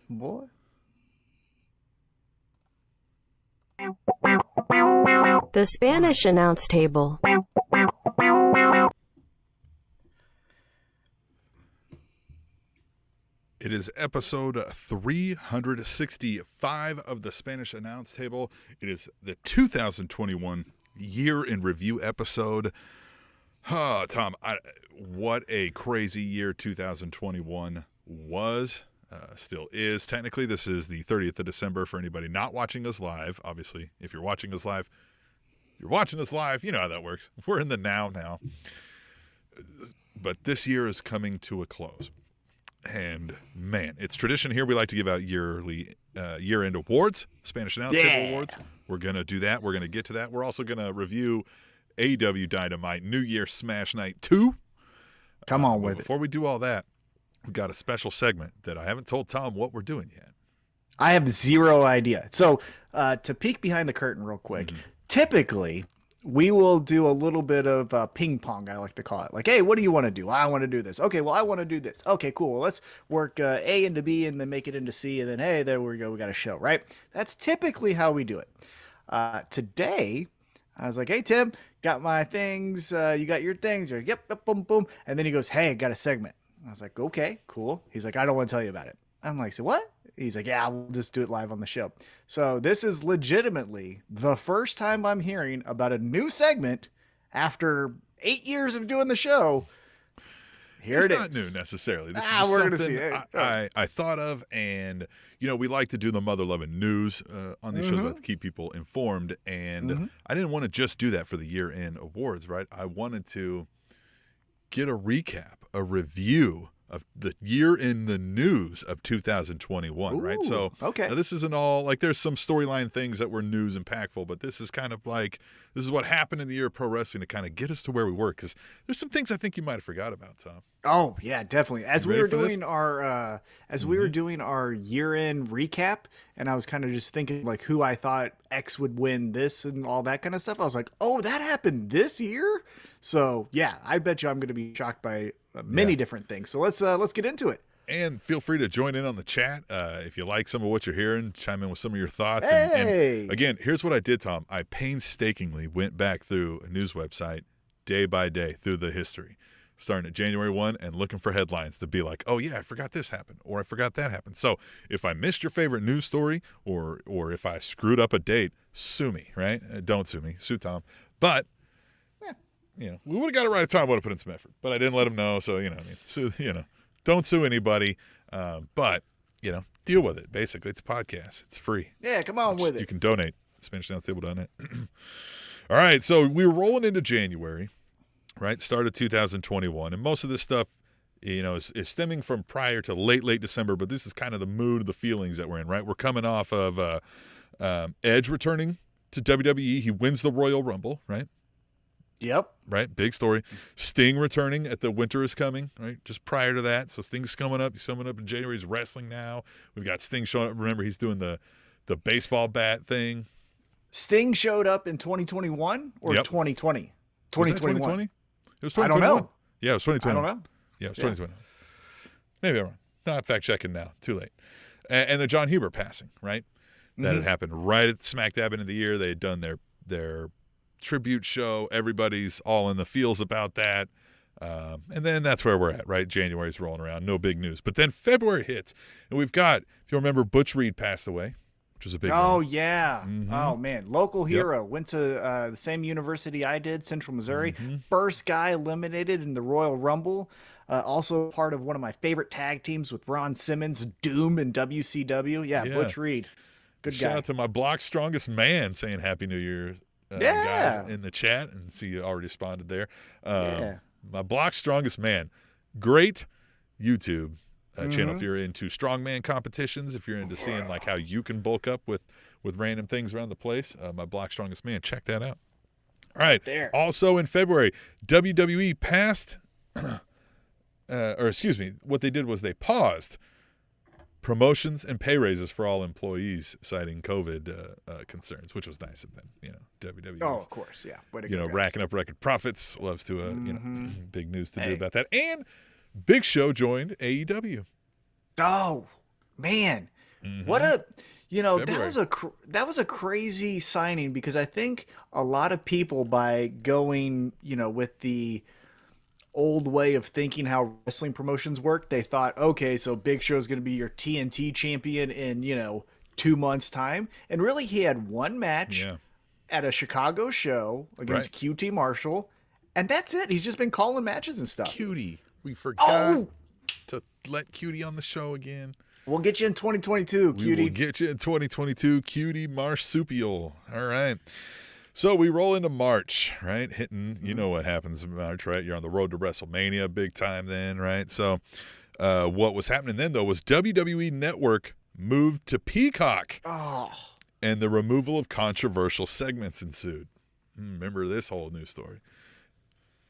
boy. The Spanish announce table. It is episode 365 of the Spanish Announce Table. It is the 2021 year in review episode. Tom, what a crazy year 2021 was, still is. Technically, this is the 30th of December for anybody not watching us live. Obviously, if you're watching us live, you're watching us live. You know how that works. We're in the now. But this year is coming to a close. And, man, it's tradition here. We like to give out yearly year-end awards, Spanish Announce Table awards. We're going to do that. We're going to get to that. We're also going to review AEW Dynamite New Year Smash Night 2. Come on with it. Before we do all that, we've got a special segment that I haven't told Tom what we're doing yet. I have zero idea. So to peek behind the curtain real quick, typically we will do a little bit of ping pong, I like to call it. Like, hey, what do you want to do? I want to do this. Okay, well, I want to do this. Okay, cool. Well, let's work A into B and then make it into C. And then, hey, there we go. We got a show, right? That's typically how we do it. Today, I was like, hey, Tim, got my things. You got your things. You're, yep, boom, boom. And then he goes, hey, I got a segment. I was like, okay, cool. He's like, I don't want to tell you about it. I'm like, so what? He's like, yeah, we'll just do it live on the show. So this is legitimately the first time I'm hearing about a new segment after 8 years of doing the show. Here it is. It's not new necessarily. This is we're something gonna see. I thought of, and we like to do the Mother Loving News on these shows to keep people informed. And I didn't want to just do that for the year-end awards, right? I wanted to get a recap, a review of the year in the news of 2021, right? So okay. Now this isn't all like there's some storyline things that were news impactful, but this is kind of like this is what happened in the year of pro wrestling to kind of get us to where we were, because there's some things I think you might have forgot about, Tom. Oh yeah, definitely. As we were doing our year-end recap, and I was kind of just thinking like who I thought X would win this and all that kind of stuff. I was like, oh, that happened this year. So yeah, I bet you I'm going to be shocked by many different things. So let's get into it. And feel free to join in on the chat if you like some of what you're hearing. Chime in with some of your thoughts. Hey! And again, here's what I did, Tom. I painstakingly went back through a news website day by day through the history, starting at January 1 and looking for headlines to be like, oh, yeah, I forgot this happened or I forgot that happened. So if I missed your favorite news story or if I screwed up a date, sue me, right? Don't sue me. Sue Tom. But we would have got it right if Tom would have put in some effort, but I didn't let him know. So, don't sue anybody. But, deal with it. Basically, it's a podcast. It's free. Yeah, come on with it. You can donate. SpanishAnnounceTable.net. All right. So we were rolling into January, right? Start of 2021. And most of this stuff, is stemming from prior to late December, but this is kind of the mood, the feelings that we're in, right? We're coming off of Edge returning to WWE. He wins the Royal Rumble, right? Yep. Right? Big story. Sting returning at the Winter is Coming, right? Just prior to that. So Sting's coming up. He's coming up in January. He's wrestling now. We've got Sting showing up. Remember, he's doing the baseball bat thing. Sting showed up in 2021 or 2020? 2021. It was 2021. I don't know. Yeah, it was 2021. I don't know. Yeah, it was 2021. Maybe I'm wrong. Not fact checking now. Too late. And the John Huber passing, right? That had happened right at smack dab into the year. They had done their tribute show. Everybody's all in the feels about that. And then that's where we're at, right? January's rolling around. No big news. But then February hits. And we've got, if you remember, Butch Reed passed away, which was a big Oh, name. yeah. Oh, man. Local hero. Went to the same university I did, Central Missouri. First guy eliminated in the Royal Rumble. Also part of one of my favorite tag teams with Ron Simmons, Doom and WCW. Yeah. Butch Reed. Good guy. Shout out to my block's strongest man saying Happy New Year. Guys in the chat, and see you already responded there. My block's strongest man, great YouTube channel if you're into strongman competitions, if you're into seeing like how you can bulk up with random things around the place. My block's strongest man, check that out. All right. There. Also in February, WWE passed, what they did was they paused promotions and pay raises for all employees, citing COVID concerns, which was nice of them. WWE. Oh, of course, yeah. Way to go, guys. Racking up record profits. Loves to, big news to do about that. And Big Show joined AEW. Oh, man. What a, February. that was a crazy signing, because I think a lot of people, by going, with the old way of thinking how wrestling promotions work, they thought, okay, so Big Show is going to be your TNT champion in, 2 months time. And really, he had one match at a Chicago show against QT Marshall, and that's it. He's just been calling matches and stuff. Cutie. We forgot to let Cutie on the show again. We'll get you in 2022, Cutie. We will get you in 2022, Cutie Marsupial. All right. So we roll into March, right? Hitting, you know what happens in March, right? You're on the road to WrestleMania big time then, right? So what was happening then, though, was WWE Network moved to Peacock. Oh. And the removal of controversial segments ensued. Remember this whole news story.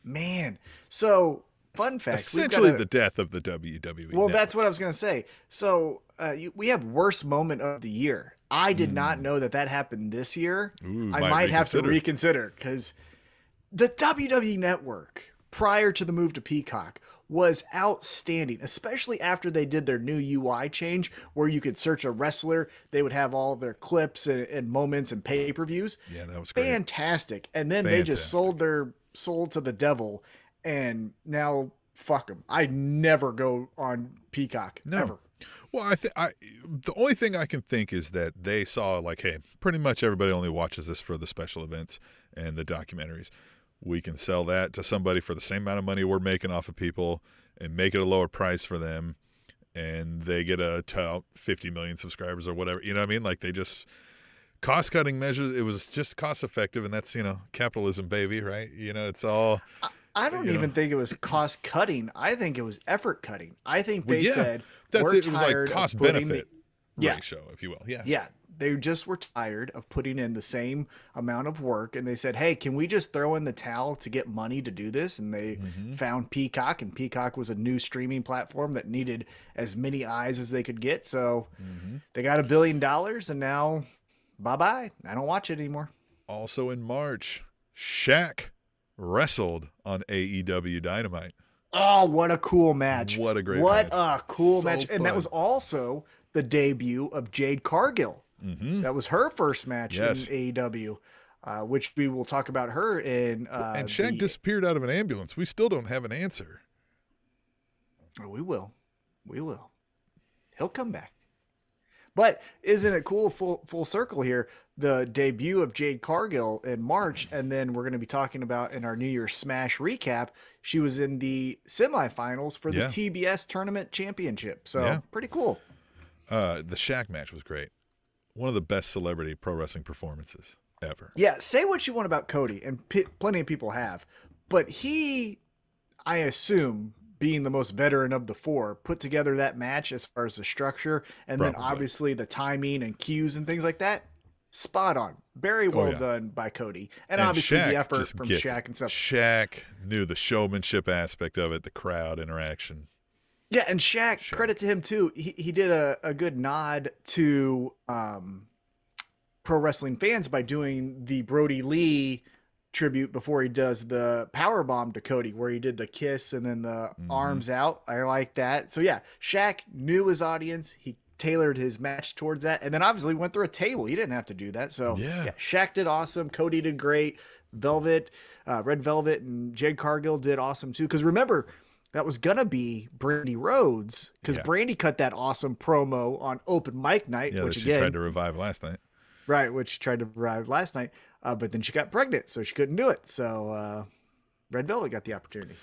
Man. So, fun fact. Essentially the death of the WWE Well, Network. that's what I was going to say. So, we have worst moment of the year. I did not know that happened this year. Ooh, I might have to reconsider, because the WWE Network, prior to the move to Peacock, was outstanding, especially after they did their new UI change where you could search a wrestler. They would have all of their clips and moments and pay-per-views. Yeah, that was great. Fantastic. And then they just sold their soul to the devil, and now fuck them. I never go on Peacock. Ever. Well, the only thing I can think is that they saw, like, hey, pretty much everybody only watches this for the special events and the documentaries. We can sell that to somebody for the same amount of money we're making off of people and make it a lower price for them, and they get to 50 million subscribers or whatever. You know what I mean? Like, they just cost-cutting measures. It was just cost-effective, and that's, capitalism, baby, right? It's all... I don't even think it was cost cutting. I think it was effort cutting. I think they said, that's it. It was like cost benefit ratio, if you will. Yeah. Yeah. They just were tired of putting in the same amount of work, and they said, hey, can we just throw in the towel to get money to do this? And they found Peacock, and Peacock was a new streaming platform that needed as many eyes as they could get. So they got $1 billion, and now bye-bye. I don't watch it anymore. Also in March, Shaq wrestled on AEW Dynamite. Oh, what a cool match. What a great match. What a cool So match. fun. And that was also the debut of Jade Cargill. That was her first match in AEW, which we will talk about her in. And Shaq disappeared out of an ambulance. We still don't have an answer. Oh, we will. We will. He'll come back. But isn't it cool, full circle here, the debut of Jade Cargill in March, and then we're going to be talking about in our New Year's Smash recap, she was in the semifinals for the TBS Tournament Championship. So pretty cool. The Shaq match was great. One of the best celebrity pro wrestling performances ever. Yeah, say what you want about Cody, and plenty of people have, but he, I assume, being the most veteran of the four, put together that match as far as the structure, and then obviously the timing and cues and things like that. Spot on. Very well done by Cody. And obviously Shaq the effort from Shaq and stuff. Shaq knew the showmanship aspect of it, the crowd interaction. Yeah, and Shaq, credit to him too. He did a good nod to pro wrestling fans by doing the Brody Lee tribute before he does the power bomb to Cody, where he did the kiss and then the arms out. I like that. So yeah, Shaq knew his audience. He tailored his match towards that, and then obviously went through a table. He didn't have to do that. So yeah, Shaq did awesome. Cody did great. Velvet, Red Velvet, and Jade Cargill did awesome too. Because remember, that was gonna be Brandy Rhodes, because Brandy cut that awesome promo on open mic night, which that she tried to revive last night. Right, which she tried to revive last night, but then she got pregnant, so she couldn't do it. So Red Velvet got the opportunity.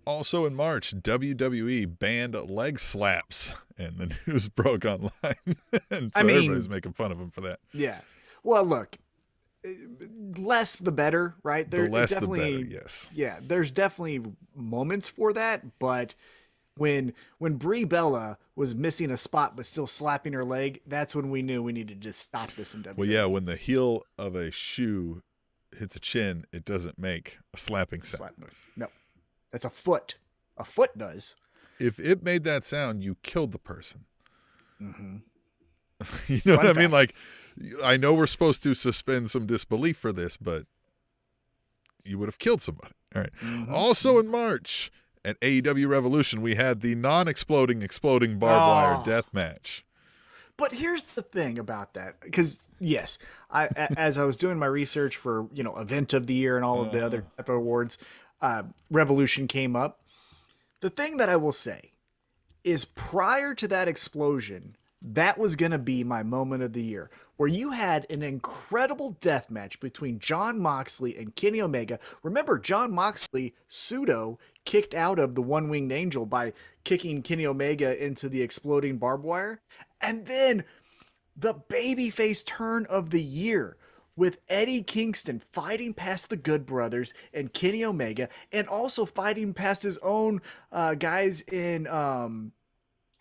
Also in March, WWE banned leg slaps, and the news broke online. And so everybody's making fun of them for that. Yeah. Well, look, less the better, right? The less the better, yes. Yeah, there's definitely moments for that, but when Brie Bella was missing a spot but still slapping her leg, that's when we knew we needed to stop this in WWE. Well, yeah, when the heel of a shoe hits a chin, it doesn't make a slapping sound. Slap noise. No. That's a foot. A foot does. If it made that sound, you killed the person. Mm-hmm. You know what I mean? Like, I know we're supposed to suspend some disbelief for this, but you would have killed somebody. All right. Mm-hmm. Also in March, at AEW Revolution, we had the non-exploding, exploding barbed wire death match. But here's the thing about that, because yes, as I was doing my research for event of the year and all of the other type of awards, Revolution came up. The thing that I will say is, prior to that explosion, that was going to be my moment of the year, where you had an incredible death match between Jon Moxley and Kenny Omega. Remember, Jon Moxley pseudo kicked out of the One-Winged Angel by kicking Kenny Omega into the exploding barbed wire. And then the babyface turn of the year with Eddie Kingston fighting past the Good Brothers and Kenny Omega, and also fighting past his own guys in the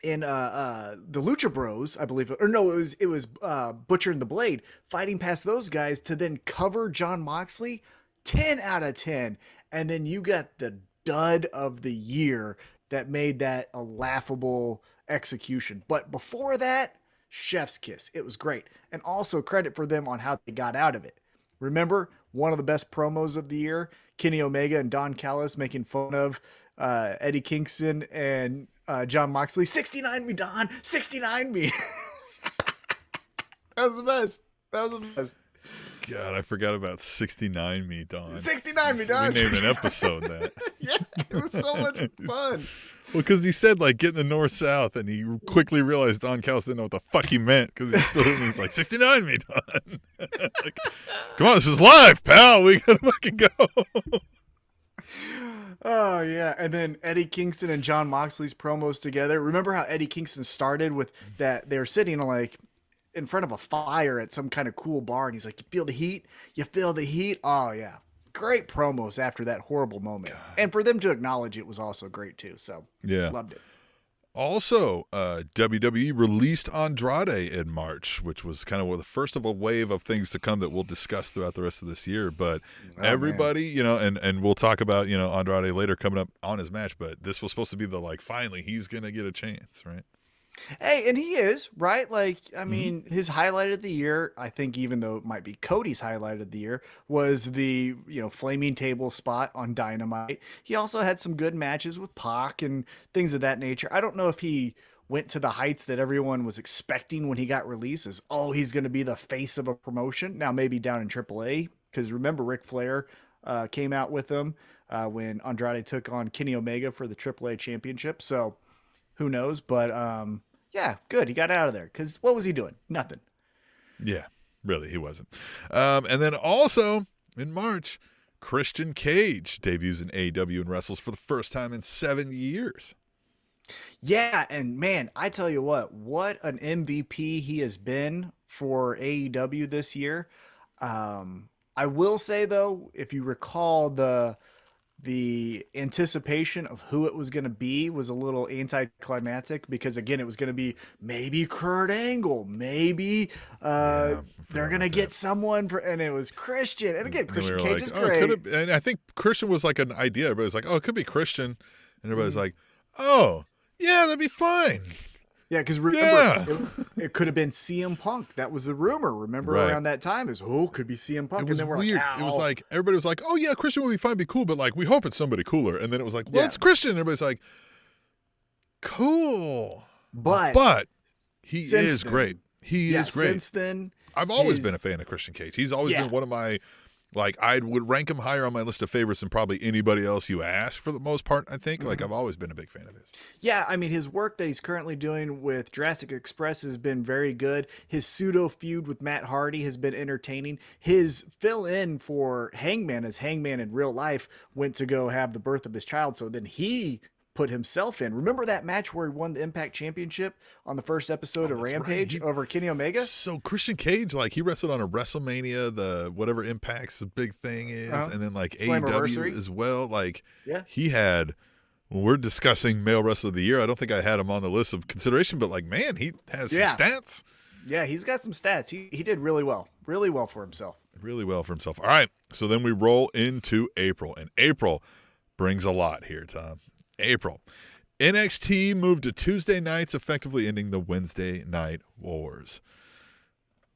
Lucha Bros, I believe, or no, it was Butcher and the Blade fighting past those guys to then cover Jon Moxley. 10 out of 10. And then you got the dud of the year that made that a laughable execution. But before that, chef's kiss. It was great. And also credit for them on how they got out of it. Remember, one of the best promos of the year, Kenny Omega and Don Callis making fun of Eddie Kingston and Jon Moxley. 69 me, Don. 69 me. That was the best. That was the best. God, I forgot about 69 me, Don. 69 me, Don. We named an episode that. Yeah, it was so much fun. Well, because he said, like, get in the north-south, and he quickly realized Don Callis didn't know what the fuck he meant, because he's like, 69 me, Don. Like, come on, this is live, pal. We gotta fucking go. Oh, yeah. And then Eddie Kingston and Jon Moxley's promos together. Remember how Eddie Kingston started with that? They were sitting, like, in front of a fire at some kind of cool bar, and he's like, you feel the heat? You feel the heat? Oh, yeah. Great promos after that horrible moment. God. And for them to acknowledge it was also great, too. So, yeah, loved it. Also, WWE released Andrade in March, which was kind of the first of a wave of things to come that we'll discuss throughout the rest of this year. But everybody, and we'll talk about, Andrade later coming up on his match. But this was supposed to be the, like, finally he's going to get a chance, right? Hey, and he is, right? Like, I mean, his highlight of the year, I think, even though it might be Cody's highlight of the year, was the, flaming table spot on Dynamite. He also had some good matches with Pac and things of that nature. I don't know if he went to the heights that everyone was expecting when he got released, as, he's going to be the face of a promotion. Now, maybe down in AAA, because remember, Ric Flair came out with him when Andrade took on Kenny Omega for the AAA championship. So, who knows? But yeah, good. He got out of there, because what was he doing? Nothing. Yeah, really, he wasn't. And then also in March, Christian Cage debuts in AEW and wrestles for the first time in 7 years. Yeah, and man, I tell you what an MVP he has been for AEW this year. I will say, though, if you recall, the anticipation of who it was going to be was a little anticlimactic, because again, it was going to be maybe Kurt Angle, maybe they're going to get someone and it was Christian. And again, Christian Cage is great. And I think Christian was like an idea. Everybody was like, it could be Christian. And everybody's like, oh, yeah, that'd be fine. Yeah, because remember, it could have been CM Punk. That was the rumor. Remember, around that time is could be CM Punk. It was weird. Like, it was like everybody was like, "Oh yeah, Christian would be fine, be cool," but like we hope it's somebody cooler. And then it was like, "Well, it's Christian." And everybody's like, "Cool," but he is great. He is great. Since then, I've always been a fan of Christian Cage. He's always been one of my. Like, I would rank him higher on my list of favorites than probably anybody else you ask, for the most part, I think. Like, I've always been a big fan of his. Yeah, I mean, his work that he's currently doing with Jurassic Express has been very good. His pseudo feud with Matt Hardy has been entertaining. His fill-in for Hangman, as Hangman in real life went to go have the birth of his child, so then he put himself in. Remember that match where he won the Impact Championship on the first episode of Rampage over Kenny Omega? So Christian Cage, like, he wrestled on a WrestleMania, the whatever Impact's big thing is, and then like AEW as well. Like, he had, when we're discussing male wrestler of the year, I don't think I had him on the list of consideration, but like, man, he has some stats. Yeah, he's got some stats. He did really well for himself. Really well for himself. All right, so then we roll into April, and April brings a lot here, Tom. April. NXT moved to Tuesday nights, effectively ending the Wednesday Night Wars,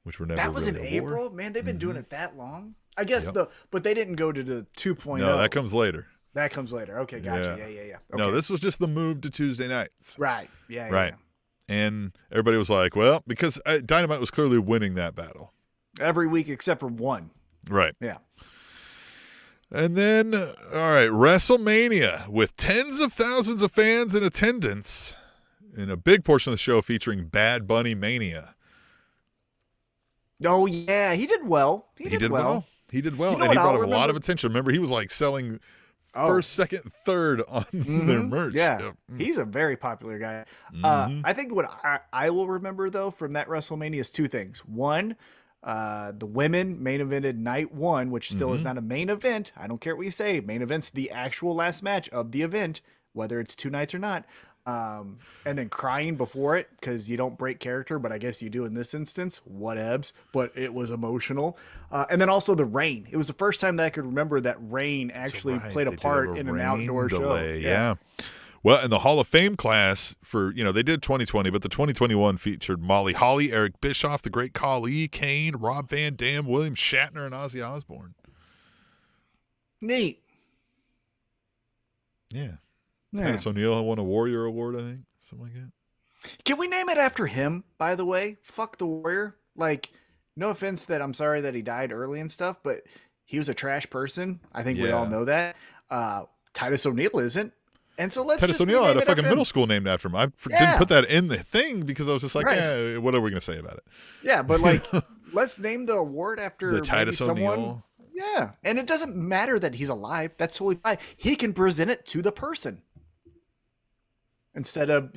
which were never That was really in April? war. Man, they've been doing it that long? I guess but they didn't go to the 2.0. No, that comes later. That comes later. Okay, gotcha. Yeah. Okay. No, this was just the move to Tuesday nights. Right. Yeah. Right. And everybody was like, well, because Dynamite was clearly winning that battle. Every week except for one. Right. Yeah. And then, all right, WrestleMania with tens of thousands of fans in attendance and a big portion of the show featuring Bad Bunny Mania. Oh, yeah. He did well. He did well. He did well. You know And he what brought I'll up a lot remember? of attention. Remember, he was like selling first, second, third on their merch. Yeah. Yep. He's a very popular guy. I think what I will remember, though, from that WrestleMania is two things. One, the women main evented night one, which still is not a main event. I don't care what you say. Main event's the actual last match of the event, whether it's 2 nights or not. And then crying before it because you don't break character, but I guess you do in this instance. Whatevs, but it was emotional. And then also the rain. It was the first time that I could remember that rain actually played a They did part have in an rain outdoor delay. show. Yeah. Well, in the Hall of Fame class for, they did 2020, but the 2021 featured Molly Holly, Eric Bischoff, the Great Khali, Kane, Rob Van Dam, William Shatner, and Ozzy Osbourne. Neat. Yeah. Yeah. Dennis O'Neill won a Warrior Award, I think. Something like that. Can we name it after him, by the way? Fuck the Warrior. Like, no offense that I'm sorry that he died early and stuff, but he was a trash person. I think we all know that. Titus O'Neill isn't. And so let's Titus just O'Neill had rename a it fucking after middle him. school named after him. I didn't put that in the thing because I was just like, Right. yeah, what are we going to say about it? Yeah, but like, let's name the award after The Titus maybe someone. O'Neill. Yeah, and it doesn't matter that he's alive. That's totally fine. He can present it to the person. Instead of,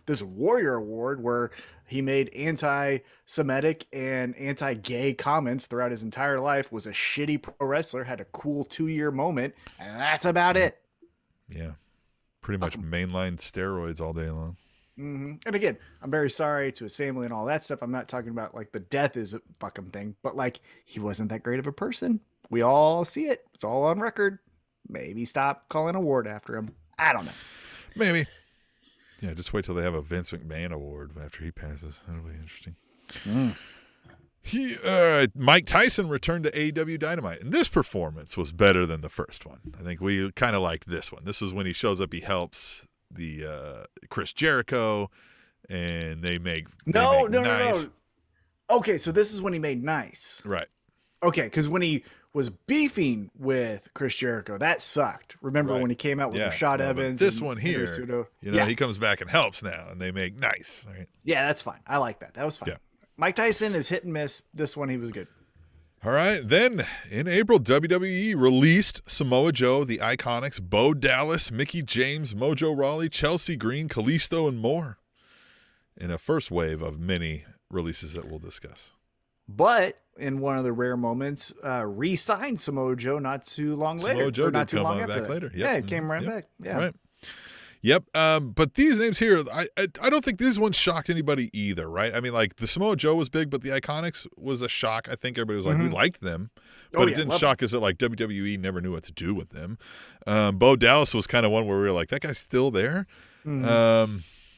this Warrior Award where he made anti-Semitic and anti-gay comments throughout his entire life, was a shitty pro wrestler, had a cool 2-year moment, and that's about it. Yeah. Pretty much mainline steroids all day long. Mm-hmm. And again, I'm very sorry to his family and all that stuff. I'm not talking about like the death is a fucking thing, but like he wasn't that great of a person. We all see it. It's all on record. Maybe stop calling an award after him. I don't know. Maybe. Yeah, just wait till they have a Vince McMahon award after he passes. That'll be interesting. Mike Tyson returned to AEW Dynamite, and this performance was better than the first one. I think we kind of liked this one. This is when he shows up, he helps the Chris Jericho, and they make No. nice. Okay, so this is when he made nice. Right. Okay, because when he was beefing with Chris Jericho, that sucked. Remember Right. when he came out with Yeah. Rashad Well, but Evans? this and one here, Pseudo? he comes back and helps now, and they make nice. Right? Yeah, that's fine. I like that. That was fine. Yeah. Mike Tyson is hit and miss. This one, he was good. All right. Then in April, WWE released Samoa Joe, the Iconics, Bo Dallas, Mickey James, Mojo Rawley, Chelsea Green, Kalisto, and more in a first wave of many releases that we'll discuss. But in one of the rare moments, re-signed Samoa Joe not too long later. Samoa Joe or not did too come long on after back that. later. Yep. Yeah, it came right Yep. back. Yeah. Right. Yep. But these names here, I don't think these ones shocked anybody either, right? I mean, like the Samoa Joe was big, but the Iconics was a shock. I think everybody was like, we liked them, but it didn't shock us that like WWE never knew what to do with them. Bo Dallas was kind of one where we were like, that guy's still there, and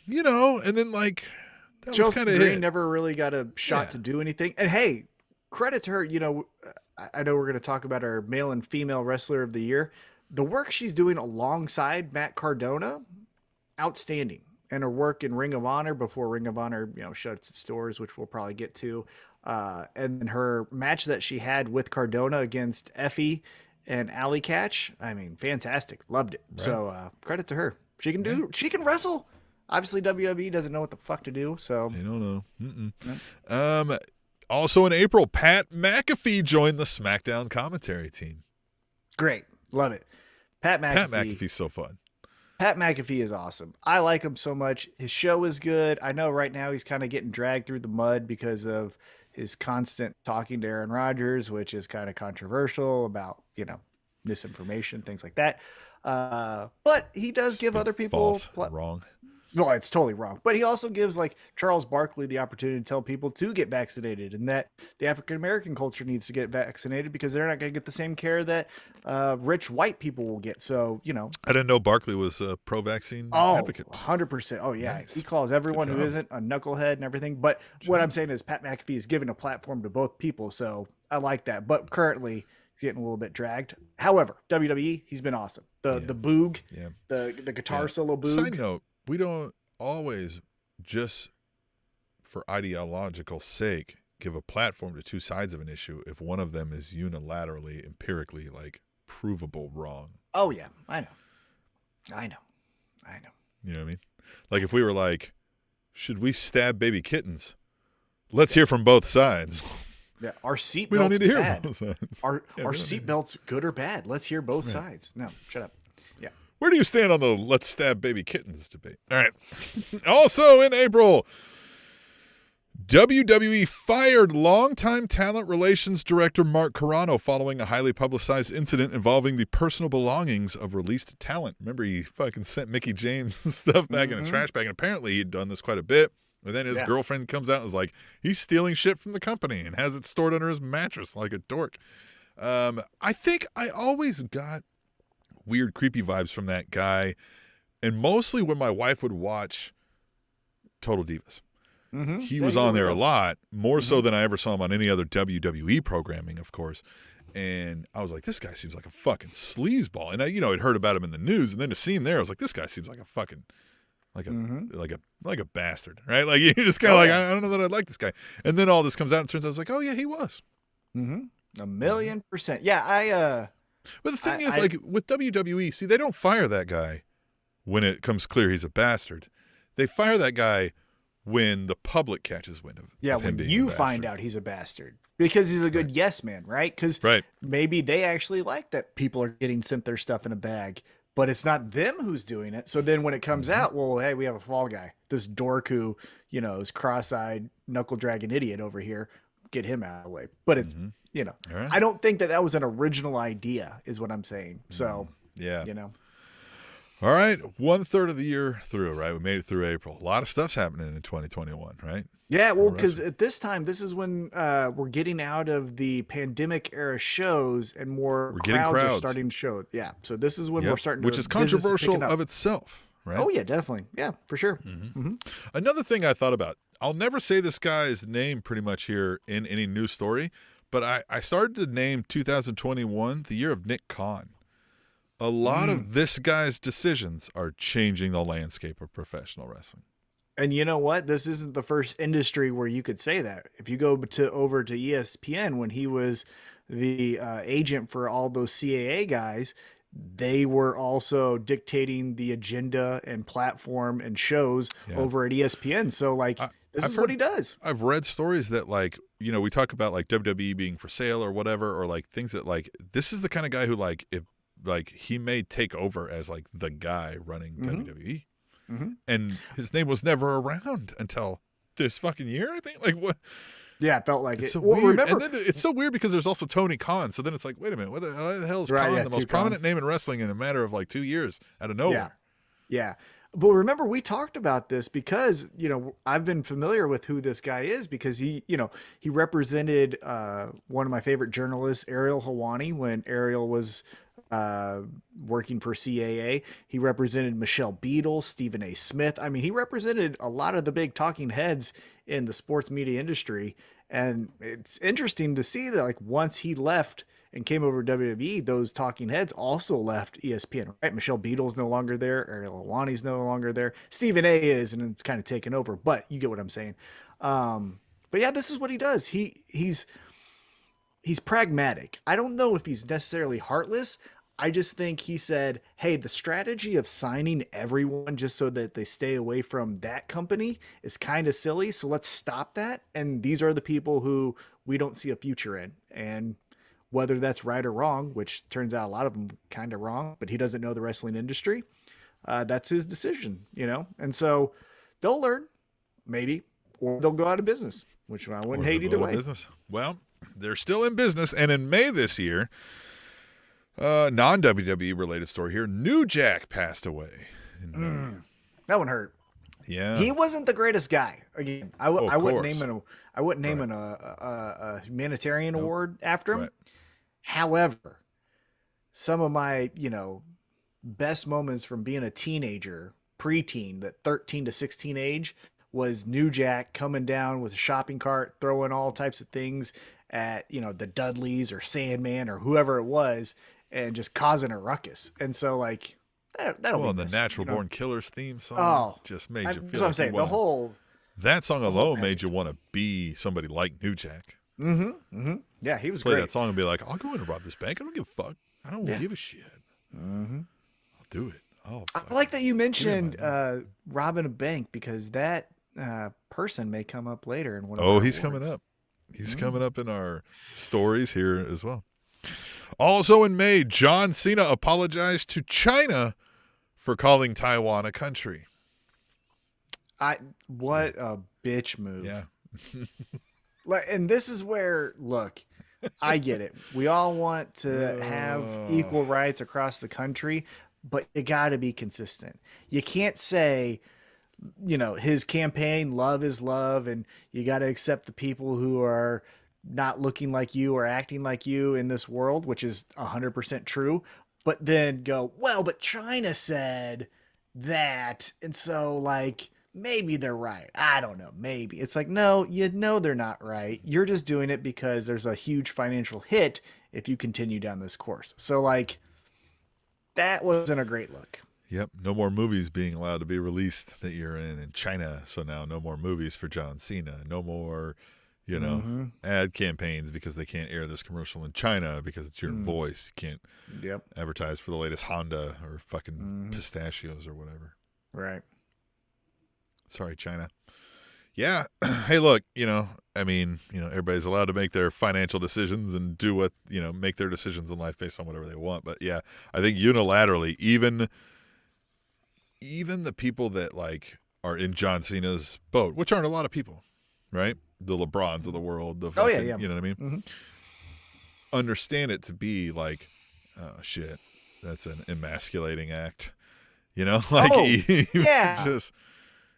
then like that was kind of Green it. never really got a shot to do anything. And hey, credit to her. I know we're going to talk about our male and female wrestler of the year. The work she's doing alongside Matt Cardona, outstanding. And her work in Ring of Honor before Ring of Honor, shuts its doors, which we'll probably get to. And her match that she had with Cardona against Effie and Alley Catch. I mean, fantastic. Loved it. Right. So credit to her. She can wrestle. Obviously, WWE doesn't know what the fuck to do. So they don't know. Also in April, Pat McAfee joined the SmackDown commentary team. Great. Love it. Pat McAfee's so fun. Pat McAfee is awesome. I like him so much. His show is good. I know right now he's kind of getting dragged through the mud because of his constant talking to Aaron Rodgers, which is kind of controversial about, misinformation, things like that. But he does give other people wrong. No, it's totally wrong. But he also gives like Charles Barkley the opportunity to tell people to get vaccinated and that the African-American culture needs to get vaccinated because they're not going to get the same care that rich white people will get. So, I didn't know Barkley was a pro-vaccine advocate. 100%. Oh, yeah. Nice. He calls everyone who isn't a knucklehead and everything. But what I'm saying is Pat McAfee is giving a platform to both people. So I like that. But currently he's getting a little bit dragged. However, WWE, he's been awesome. The boog, the guitar solo boog. Side note, we don't always just for ideological sake, give a platform to two sides of an issue if one of them is unilaterally, empirically, like, provable wrong. Oh, yeah. I know. You know what I mean? Like, if we were like, should we stab baby kittens? Let's hear from both sides. Yeah, our seatbelts We don't need to hear bad. from both sides. Our seatbelts good or bad? Let's hear both sides. No, shut up. Yeah. Where do you stand on the let's stab baby kittens debate? All right. Also in April, WWE fired longtime talent relations director Mark Carrano following a highly publicized incident involving the personal belongings of released talent. Remember, he fucking sent Mickey James stuff back in a trash bag, and apparently he'd done this quite a bit. And then his girlfriend comes out and is like, he's stealing shit from the company and has it stored under his mattress like a dork. I think I always got weird, creepy vibes from that guy, and mostly when my wife would watch Total Divas. Mm-hmm. He was on there a lot, more so than I ever saw him on any other WWE programming, of course. And I was like, this guy seems like a fucking sleazeball. And I, I'd heard about him in the news, and then to see him there, I was like, this guy seems like a fucking, like a bastard, right? Like, you're just kind of I don't know that I'd like this guy. And then all this comes out, and turns out I was like, oh yeah, he was. Mm-hmm. 1,000,000%. Yeah, But the thing is, like, with WWE, see, they don't fire that guy when it comes clear he's a bastard. They fire that guy when the public catches wind of him when being you a bastard. find out he's a bastard. Because he's a good yes man, right? Because maybe they actually like that people are getting sent their stuff in a bag, but it's not them who's doing it. So then when it comes out, well, hey, we have a fall guy. This dork who, is cross-eyed, knuckle-dragging idiot over here. Get him out of the way. But it's, I don't think that was an original idea is what I'm saying. So, All right. 1/3 of the year through, right? We made it through April. A lot of stuff's happening in 2021, right? Yeah, well, because at this time, this is when we're getting out of the pandemic era shows and more crowds are starting to show. Yeah, so this is when we're starting to, which is controversial of itself, right? Oh, yeah, definitely. Yeah, for sure. Another thing I thought about, I'll never say this guy's name pretty much here in any news story, but I started to name 2021 the year of Nick Khan. A lot of this guy's decisions are changing the landscape of professional wrestling. And you know what? This isn't the first industry where you could say that. If you go over to ESPN, when he was the agent for all those CAA guys, they were also dictating the agenda and platform and shows over at ESPN. So, like, this is what he does. I've read stories that, like, we talk about, like, WWE being for sale or whatever, or, like, things that, like, this is the kind of guy who, like, if, like, he may take over as, like, the guy running WWE. And his name was never around until this fucking year, I think. Like, what? Yeah, it felt like it's it. so Well, weird. remember, And then it's so weird because there's also Tony Khan. So then it's like, wait a minute, what the hell is Khan, the most prominent name in wrestling in a matter of like 2 years out of nowhere? Yeah. But remember, we talked about this because, I've been familiar with who this guy is because he represented one of my favorite journalists, Ariel Helwani, when Ariel was working for CAA. He represented Michelle Beadle, Stephen A. Smith. I mean, he represented a lot of the big talking heads in the sports media industry. And it's interesting to see that, like, once he left and came over to WWE, those talking heads also left ESPN, right? Michelle Beadle's no longer there. Ariel Helwani's no longer there. Stephen A. is, and it's kind of taken over, but you get what I'm saying. But yeah, this is what he does. He's pragmatic. I don't know if he's necessarily heartless. I just think he said, hey, the strategy of signing everyone just so that they stay away from that company is kind of silly. So let's stop that. And these are the people who we don't see a future in. And whether that's right or wrong, which turns out a lot of them kind of wrong, but he doesn't know the wrestling industry. That's his decision, And so they'll learn, maybe, or they'll go out of business, which I wouldn't hate either way. Well, they're still in business. And in May this year, non-WWE related story here, New Jack passed away. That one hurt. Yeah. He wasn't the greatest guy. Again, I wouldn't name a humanitarian award after him. Right. However, some of my, best moments from being a teenager, preteen, that 13 to 16 age, was New Jack coming down with a shopping cart, throwing all types of things at, the Dudleys or Sandman or whoever it was, and just causing a ruckus. And so, that'll be the missed, Natural Born Killers theme song just made you feel that's what I'm saying. The whole That song alone made you want to be somebody like New Jack. Yeah, he was Play great. that song and be like, I'll go in and rob this bank. I don't give a fuck. I don't give a shit. I'll do it. I like that you mentioned robbing a bank because that person may come up later in one of our he's awards. coming up. He's coming up in our stories here as well. Also in May, John Cena apologized to China for calling Taiwan a country. What a bitch move. Yeah. And this is where, look, I get it. We all want to have equal rights across the country, but you got to be consistent. You can't say, his campaign, love is love, and you got to accept the people who are not looking like you or acting like you in this world, which is 100% true, but then go, well, but China said that, and so, like, maybe they're right. I don't know. Maybe. It's like, no, they're not right. You're just doing it because there's a huge financial hit if you continue down this course. So, like, that wasn't a great look. Yep. No more movies being allowed to be released that you're in China. So now no more movies for John Cena. No more, ad campaigns because they can't air this commercial in China because it's your voice. You can't advertise for the latest Honda or fucking pistachios or whatever. Right. Sorry, China. Yeah. Hey, look, everybody's allowed to make their financial decisions and do what, make their decisions in life based on whatever they want. But yeah, I think unilaterally, even the people that like are in John Cena's boat, which aren't a lot of people, right? The LeBrons of the world, the fucking, you know what I mean? Mm-hmm. Understand it to be like, oh shit, that's an emasculating act. Just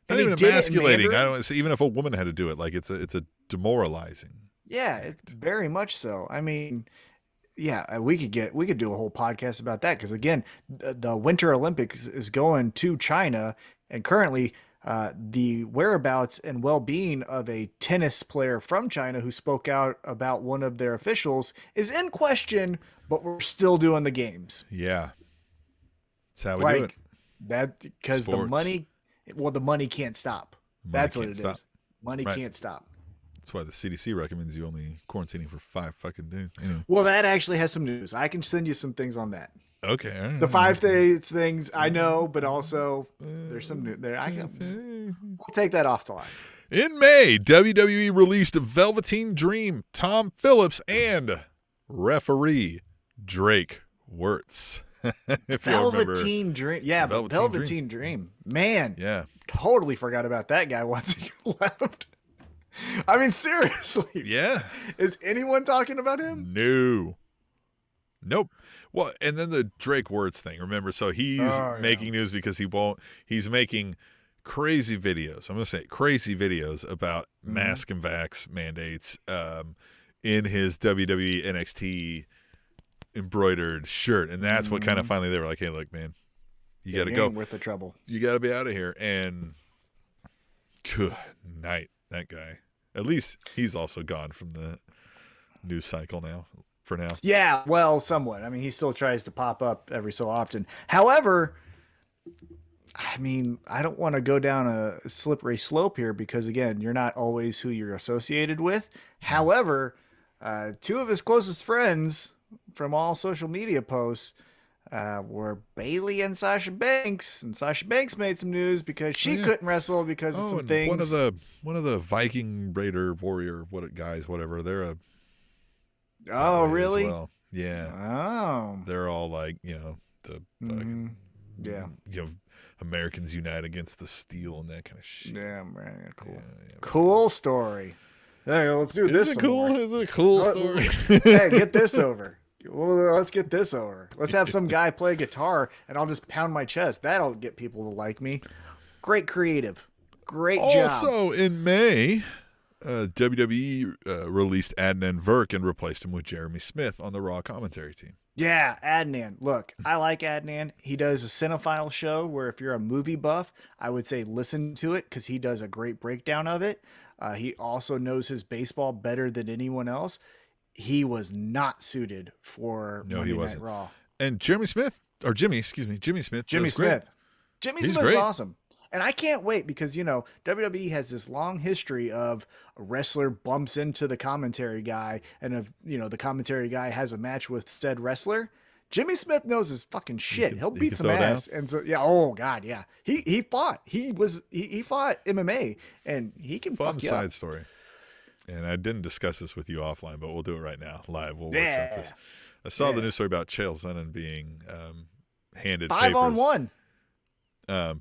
not even emasculating. I don't. Even if a woman had to do it, like it's a demoralizing. Yeah, it's very much so. I mean, yeah, we could do a whole podcast about that because again, the Winter Olympics is going to China, and currently, the whereabouts and well-being of a tennis player from China who spoke out about one of their officials is in question. But we're still doing the games. Yeah, that's how we do it. That because the money. Well, the money can't stop. That's what it is. Money can't stop. That's why the CDC recommends you only quarantining for 5 fucking days. Anyway. Well, that actually has some news. I can send you some things on that. Okay. All right. The 5 days things I know, but also there's some new there. We'll take that off the line. In May, WWE released Velveteen Dream, Tom Phillips, and referee Drake Wirtz. Velveteen Dream. Yeah, Velveteen Dream. Man. Yeah. Totally forgot about that guy once he left. I mean, seriously. Yeah. Is anyone talking about him? No. Nope. Well, and then the Drake Wirtz thing. Remember, so he's making news because he's making crazy videos. I'm going to say crazy videos about mask and vax mandates in his WWE NXT embroidered shirt, and that's what kind of finally they were like, hey, look, man, you got to go. Worth the trouble. You got to be out of here. And good night, that guy. At least he's also gone from the news cycle now. For now. Yeah, well, somewhat. I mean, he still tries to pop up every so often. However, I mean, I don't want to go down a slippery slope here because, again, you're not always who you're associated with. However, 2 of his closest friends from all social media posts were Bailey and Sasha Banks, and Sasha Banks made some news because she couldn't wrestle because of some things. One of the Viking Raider Warrior guys, whatever, they're a really? Well. Yeah. Oh. They're all like, the Americans unite against the steel and that kind of shit. Yeah, man, cool. Yeah, cool story. Hey, let's do this. Is it a cool story? Hey, get this over. Well, let's get this over. Let's have some guy play guitar and I'll just pound my chest. That'll get people to like me. Great creative. Great job. Also in May, WWE released Adnan Virk and replaced him with Jeremy Smith on the Raw commentary team. Yeah, Adnan. Look, I like Adnan. He does a cinephile show where if you're a movie buff, I would say listen to it because he does a great breakdown of it. He also knows his baseball better than anyone else. He was not suited for Monday Night Raw. And Jimmy Smith. Jimmy Smith is awesome. And I can't wait because, WWE has this long history of a wrestler bumps into the commentary guy, and if, the commentary guy has a match with said wrestler, Jimmy Smith knows his fucking shit. He'll beat some ass. And so, yeah, oh God, yeah. He fought. He fought MMA, and he can Fun fuck you side up. story. And I didn't discuss this with you offline, but we'll do it right now, live. We'll Yeah. workshop this. I saw the news story about Chael Sonnen being handed 5-on-1.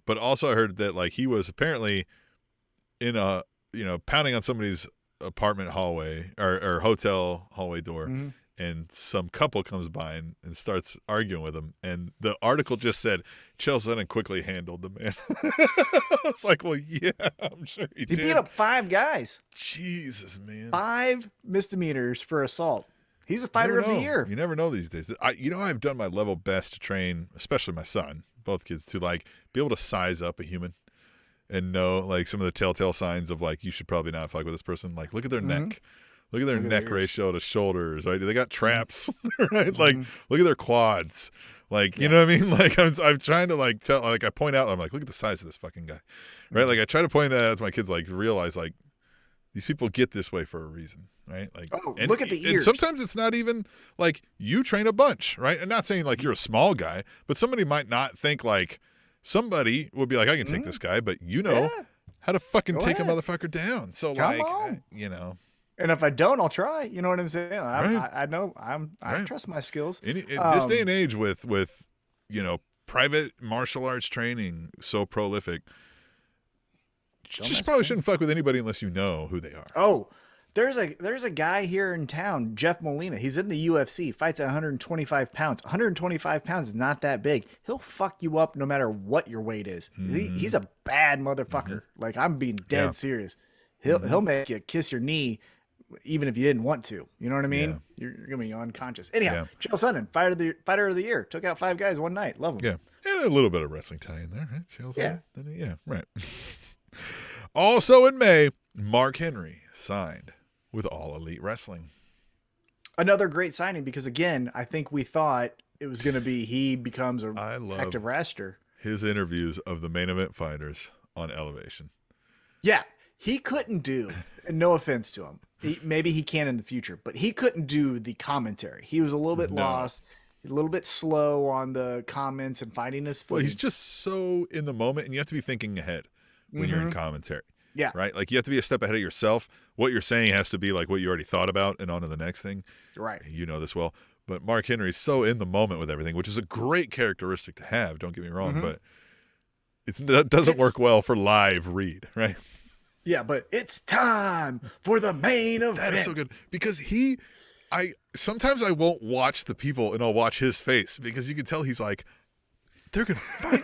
But also I heard that like he was apparently in a pounding on somebody's apartment hallway or hotel hallway door, and some couple comes by and starts arguing with him, and the article just said Chael Sonnen quickly handled the man. I was like, well, yeah, I'm sure he did. He beat up 5 guys. Jesus, man. 5 misdemeanors for assault. He's a fighter of the year. You never know these days. I've done my level best to train, especially my son, both kids, to like be able to size up a human and know like some of the telltale signs of like you should probably not fuck with this person. Like look at their neck. Look at their neck ratio to shoulders, right? They got traps, right? Like look at their quads. Like, you know what I mean? Like I'm trying to like tell, like I point out, I'm like, look at the size of this fucking guy, right? Like I try to point that out to my kids, like realize like these people get this way for a reason, right? Like, look at the ears. And sometimes it's not even like you train a bunch, right? And not saying like you're a small guy, but somebody might not think like somebody would be like, I can take this guy, but how to fucking take a motherfucker down. So Come like, on. And if I don't, I'll try. You know what I'm saying? Right. I know I trust my skills. In this day and age with private martial arts training so prolific, just probably shouldn't fuck with anybody unless you know who they are. Oh, there's a guy here in town, Jeff Molina. He's in the UFC, fights at 125 pounds. 125 pounds is not that big. He'll fuck you up no matter what your weight is. He's a bad motherfucker. Like I'm being dead serious. He'll make you kiss your knee even if you didn't want to. You know what I mean? Yeah. You're gonna be unconscious. Anyhow, Chael Sonnen, fighter of the year, took out 5 guys one night. Love him. Yeah, and a little bit of wrestling tie in there, right? Chael Sonnen. Yeah, right. Also in May, Mark Henry signed with All Elite Wrestling. Another great signing because again, I think we thought it was going to be he becomes a active wrestler. His interviews of the main event fighters on Elevation. Yeah, he couldn't do. And no offense to him, maybe he can in the future, but he couldn't do the commentary. He was a little bit lost, a little bit slow on the comments and finding his footing. Well, he's just so in the moment, and you have to be thinking ahead when you're in commentary. Yeah. Right? Like, you have to be a step ahead of yourself. What you're saying has to be like what you already thought about and on to the next thing. Right. You know this well. But Mark Henry's so in the moment with everything, which is a great characteristic to have, don't get me wrong, but it doesn't work well for live read, right? Yeah, but it's time for the main event. That is so good. Because sometimes I won't watch the people and I'll watch his face because you can tell he's like, they're going to fight.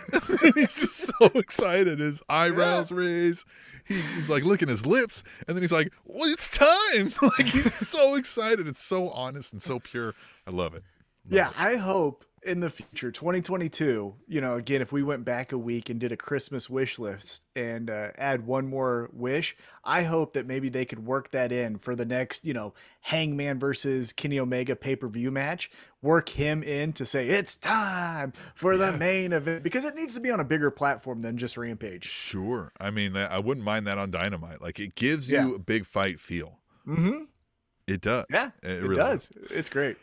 He's just so excited. His eyebrows raise. He's like licking his lips. And then he's like, well, it's time. Like he's so excited. It's so honest and so pure. I love it. I hope in the future, 2022, again, if we went back a week and did a Christmas wish list and add one more wish, I hope that maybe they could work that in for the next, Hangman versus Kenny Omega pay-per-view match, work him in to say, it's time for the main event, because it needs to be on a bigger platform than just Rampage. Sure. I mean, I wouldn't mind that on Dynamite. Like it gives you a big fight feel. Mm-hmm. It does. Yeah, it really does. It's great.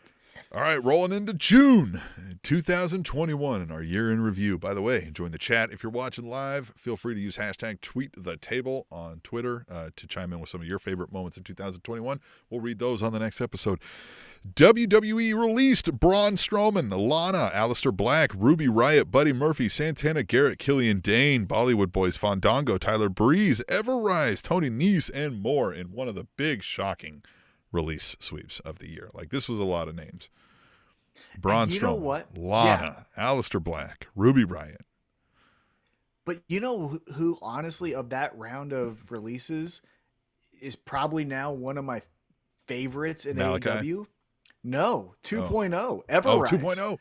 All right, rolling into June 2021 in our year in review. By the way, join the chat. If you're watching live, feel free to use hashtag #TweetTheTable on Twitter to chime in with some of your favorite moments of 2021. We'll read those on the next episode. WWE released Braun Strowman, Lana, Aleister Black, Ruby Riott, Buddy Murphy, Santana Garrett, Killian Dane, Bollywood Boys, Fandango, Tyler Breeze, Everrise, Tony Nese, and more in one of the big shocking release sweeps of the year. Like this was a lot of names. Braun Strowman, Lana, Aleister Black, Ruby Riott. But you know who honestly of that round of releases is probably now one of my favorites in AEW? No, 2.0. Everrise. Oh,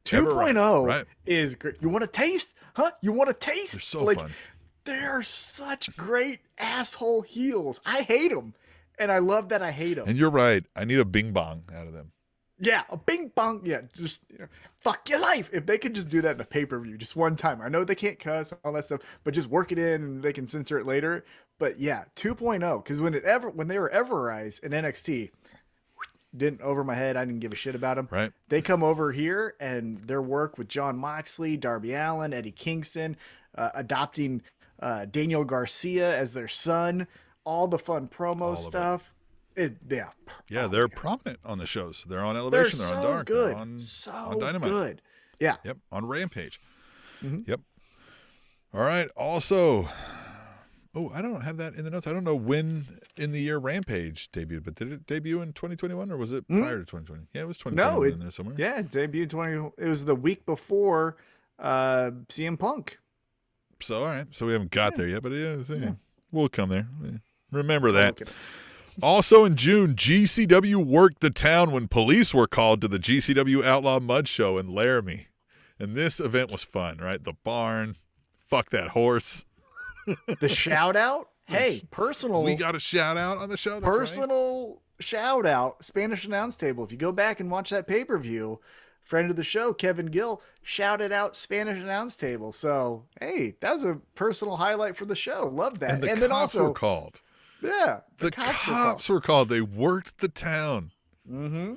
2.0. 2.0 right. is great. You want a taste? Huh? You want a taste? They're so fun. They're such great asshole heels. I hate them. And I love that I hate them. And you're right. I need a bing bong out of them. Yeah, a ping pong. Yeah, just fuck your life. If they could just do that in a pay-per-view just one time. I know they can't cuss and all that stuff, but just work it in and they can censor it later. But yeah, 2.0, because when they were Everrise in NXT, didn't over my head. I didn't give a shit about them. Right. They come over here and their work with John Moxley, Darby Allin, Eddie Kingston, adopting Daniel Garcia as their son, all the fun promo stuff. Yeah, they're prominent on the shows. They're on Elevation. They're on Dark. Good. They're on So Dynamite. good. Yeah. Yep. On Rampage. Mm-hmm. Yep. All right. Also, I don't have that in the notes. I don't know when in the year Rampage debuted, but did it debut in 2021 or was it prior to 2020? Yeah, it was 2021 in there somewhere. Yeah, it debuted 20. It was the week before CM Punk. So, all right. So we haven't got there yet, but we'll come there. Remember that. Okay. Also in June, GCW worked the town when police were called to the GCW Outlaw Mud Show in Laramie. And this event was fun, right? The barn, fuck that horse. The shout out. Hey, personal. We got a shout out on the show. That's personal shout out. Spanish Announce Table. If you go back and watch that pay-per-view, friend of the show, Kevin Gill, shouted out Spanish Announce Table. So, hey, that was a personal highlight for the show. Love that. And the then cops also were called. Yeah. The cops were called. They worked the town. Mm-hmm.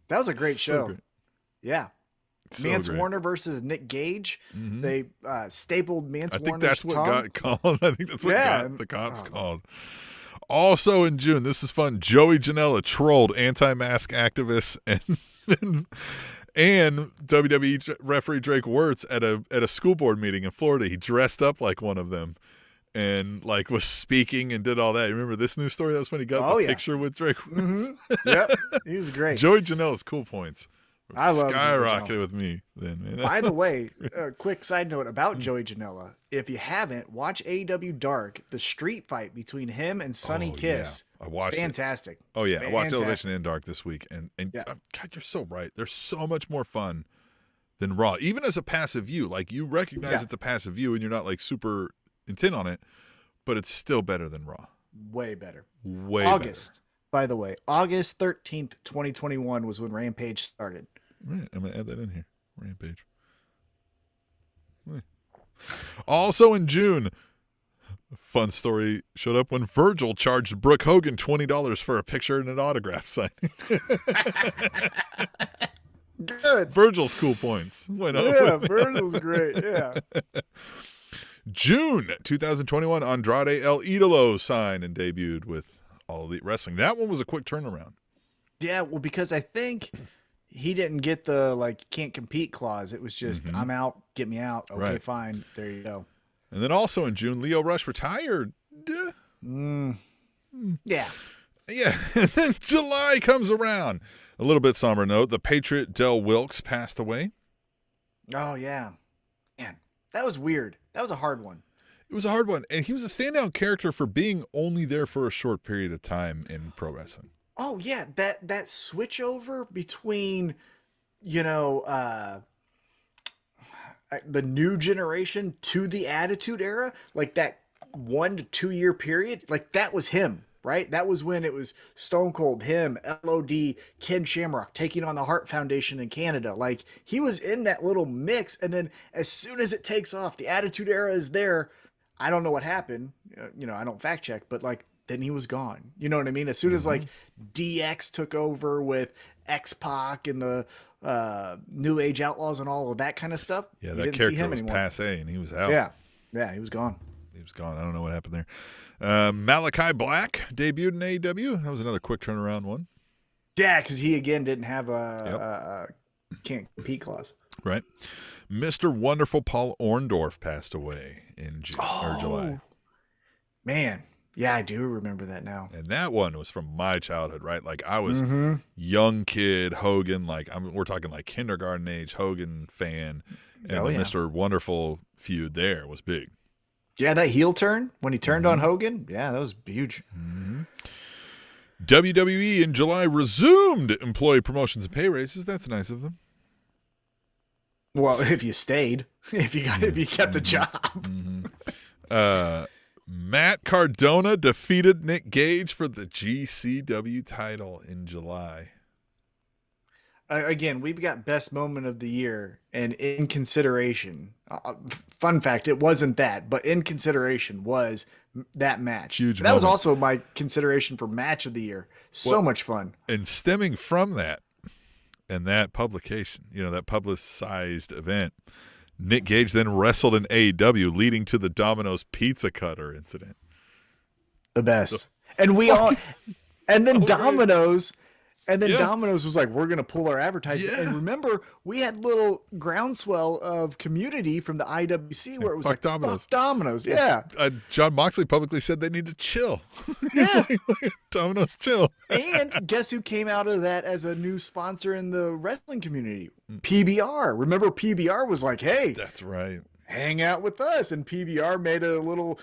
That was a great show. Great. Yeah. So Mance great. Warner versus Nick Gage. Mm-hmm. They stapled Mance I think Warner's that's what tongue. got called. I think that's what got the cops called. Also in June, this is fun. Joey Janela trolled anti-mask activists and WWE referee Drake Wirtz at a school board meeting in Florida. He dressed up like one of them and like was speaking and did all that. You remember this news story? That was when he got the picture with Drake Wirtz. Mm-hmm. Yep, he was great. Joey Janela's cool points. I love skyrocketed with me then, man. By the way, a quick side note about Joey Janela. If you haven't, watch AEW Dark, the street fight between him and Sonny Kiss. Yeah. I watched Fantastic. it. Oh, yeah. Fantastic. I watched Elevation and Dark this week. And yeah. God, you're so right. They're so much more fun than Raw. Even as a passive view. Like, you recognize it's a passive view and you're not, like, super intent on it. But it's still better than Raw. Way better. Way August, better. By the way. August 13th, 2021 was when Rampage started. Right, I'm going to add that in here. Rampage. Also in June, a fun story showed up when Virgil charged Brooke Hogan $20 for a picture and an autograph signing. Good. Virgil's cool points went up. Yeah, Virgil's great. Yeah. June 2021, Andrade El Idolo signed and debuted with All Elite Wrestling. That one was a quick turnaround. Yeah, well, because I think he didn't get the can't compete clause. It was just I'm out, get me out. Okay, right. Fine. There you go. And then also in June, Lio Rush retired. Yeah. Yeah. And then July comes around. A little bit somber note. The Patriot Del Wilkes passed away. Oh, yeah. Man, that was weird. That was a hard one. It was a hard one. And he was a standout character for being only there for a short period of time in pro wrestling. Oh, yeah. That switch over between, the new generation to the Attitude Era, like that 1 to 2 year period, like that was him, right? That was when it was Stone Cold, him, LOD, Ken Shamrock taking on the Hart Foundation in Canada. Like he was in that little mix. And then as soon as it takes off, the Attitude Era is there. I don't know what happened. I don't fact check, but then he was gone. You know what I mean? As soon as DX took over with X-Pac and the New Age Outlaws and all of that kind of stuff. Yeah, that character was passe and he was out. Yeah, he was gone. He was gone. I don't know what happened there. Malachi Black debuted in AEW. That was another quick turnaround one. Yeah, because he again didn't have a can't compete clause. Right. Mr. Wonderful Paul Orndorff passed away in July. Man. Yeah, I do remember that now. And that one was from my childhood, right? Like I was young kid Hogan, we're talking like kindergarten age Hogan fan. And the Mr. Wonderful feud there was big. Yeah, that heel turn when he turned on Hogan. Yeah, that was huge. WWE in July resumed employee promotions and pay raises. That's nice of them. Well, if you stayed, if you kept a job. Matt Cardona defeated Nick Gage for the GCW title in July. Again, we've got best moment of the year, and in consideration, fun fact, it wasn't that, but in consideration was that match. Huge That was moment. also my consideration for match of the year. So Well, much fun. And stemming from that and that publication, that publicized event, Nick Gage then wrestled in AEW, leading to the Domino's pizza cutter incident. The best. And we all, and then so Domino's. And then Yeah. Domino's was like, we're going to pull our advertising. Yeah. And remember, we had little groundswell of community from the IWC where it was fuck like, Domino's. fuck Domino's. Yeah. John Moxley publicly said they need to chill. Yeah. Domino's chill. And guess who came out of that as a new sponsor in the wrestling community? PBR. Remember, PBR was like, hey, That's right. hang out with us. And PBR made a little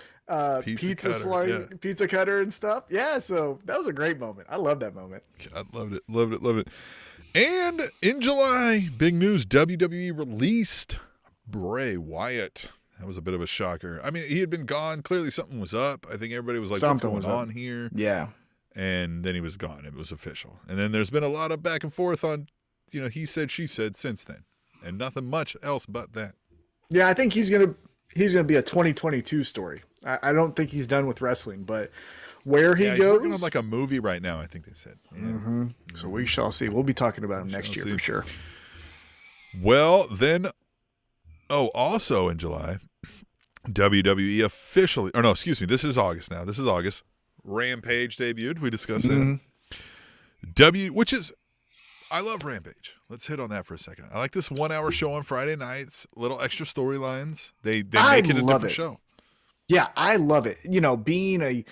Pizza cutter, pizza cutter and stuff. Yeah. So that was a great moment. I love that moment. I loved it. And in July, big news, WWE released Bray Wyatt. That was a bit of a shocker. I mean, he had been gone. Clearly something was up. I think everybody was like, Something what's was going up. on here? Yeah. And then he was gone. It was official. And then there's been a lot of back and forth on, he said, she said since then. And nothing much else but that. Yeah, I think he's gonna be a 2022 story. I don't think he's done with wrestling, but where he He's goes, working on like a movie right now, I think they said. Yeah. so we shall see. We'll be talking about him next year see. for sure. Well, then, also in July, WWE officially, this is August now. This is August. Rampage debuted. We discussed that. Which is, I love Rampage. Let's hit on that for a second. I like this 1 hour show on Friday nights, little extra storylines. They make it a different show. Yeah, I love it. Being a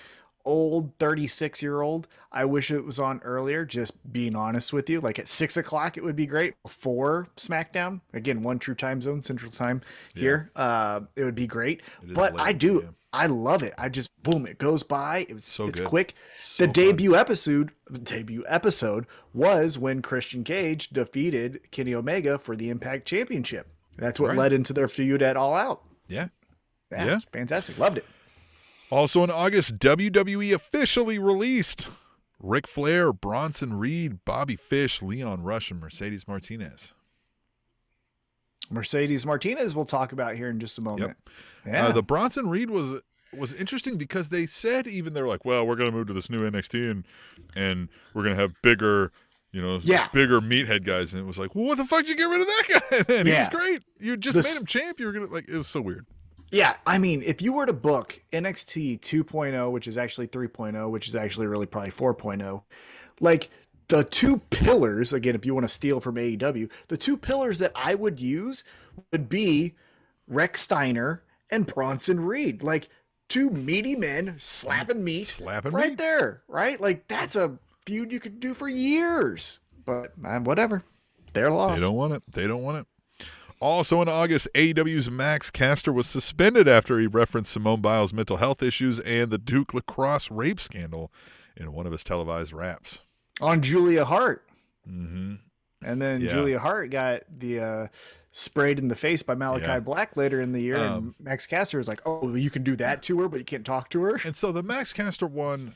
old 36-year-old, I wish it was on earlier. Just being honest with you, like at 6:00, it would be great before Smackdown. Again, one true time zone, Central Time here. It would be great. But I do. yeah. I love it. I just boom, it goes by. It's good. quick. So The debut episode was when Christian Cage defeated Kenny Omega for the Impact Championship. That's what Right. led into their feud at All Out. Yeah. Yeah, it's fantastic. Loved it. Also in August, WWE officially released Ric Flair, Bronson Reed, Bobby Fish, Leon Rush, and Mercedes Martinez. Mercedes Martinez we'll talk about here in just a moment. Yeah. The Bronson Reed was interesting because they said they're like, well, we're going to move to this new NXT and we're going to have bigger, bigger meathead guys. And it was like, well, what the fuck did you get rid of that guy? And he was great. You just made him champ. You were going to it was so weird. Yeah, I mean, if you were to book NXT 2.0, which is actually 3.0, which is actually really probably 4.0, like the two pillars, again, if you want to steal from AEW, the two pillars that I would use would be Rex Steiner and Bronson Reed. Like two meaty men slapping meat right there, right? Like that's a feud you could do for years. But whatever. They're lost. They don't want it. Also in August, AEW's Max Caster was suspended after he referenced Simone Biles' mental health issues and the Duke lacrosse rape scandal in one of his televised raps. On Julia Hart. Mm-hmm. And then Julia Hart got the sprayed in the face by Malachi Black later in the year. And Max Caster was like, oh, you can do that to her, but you can't talk to her. And so the Max Caster one,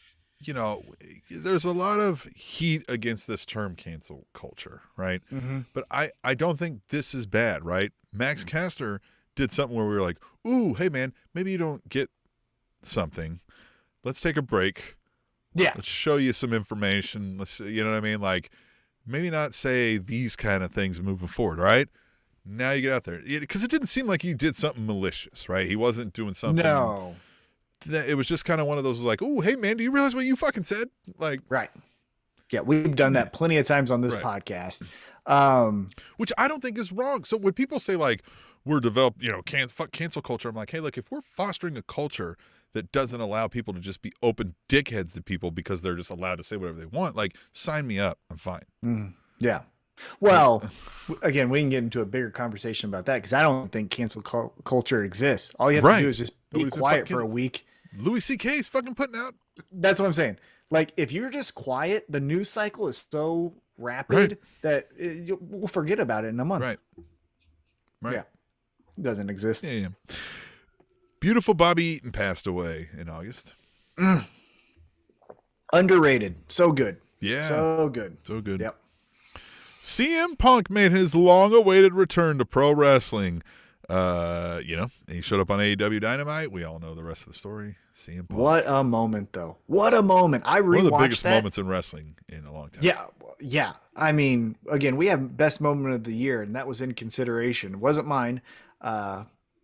there's a lot of heat against this term cancel culture, right? Mm-hmm. But I don't think this is bad, right? Max Caster did something where we were like, ooh, hey, man, maybe you don't get something. Let's take a break. Yeah. Let's show you some information. You know what I mean? Like, maybe not say these kind of things moving forward, right? Now you get out there. Because it didn't seem like he did something malicious, right? He wasn't doing something. No. It was just kind of one of those like, oh, hey, man, do you realize what you fucking said? Like, right. Yeah, we've done that plenty of times on this podcast. Which I don't think is wrong. So when people say, like, we're developed, fuck cancel culture, I'm like, hey, look, if we're fostering a culture that doesn't allow people to just be open dickheads to people because they're just allowed to say whatever they want, like, sign me up. I'm fine. Yeah. Well, again, we can get into a bigger conversation about that because I don't think cancel culture exists. All you have to do is just be quiet for a week. Louis C.K.'s fucking putting out. That's what I'm saying. Like, if you're just quiet, the news cycle is so rapid that we'll forget about it in a month. Right. Yeah. It doesn't exist. Yeah. Beautiful Bobby Eaton passed away in August. Underrated. So good. Yeah. So good. So good. Yep. CM Punk made his long-awaited return to pro wrestling. He showed up on AEW Dynamite. We all know the rest of the story. CM Punk. What a moment, though. What a moment. I rewatched one of the biggest that. moments in wrestling in a long time. Yeah. I mean, again, we have best moment of the year, and that was in consideration. It wasn't mine.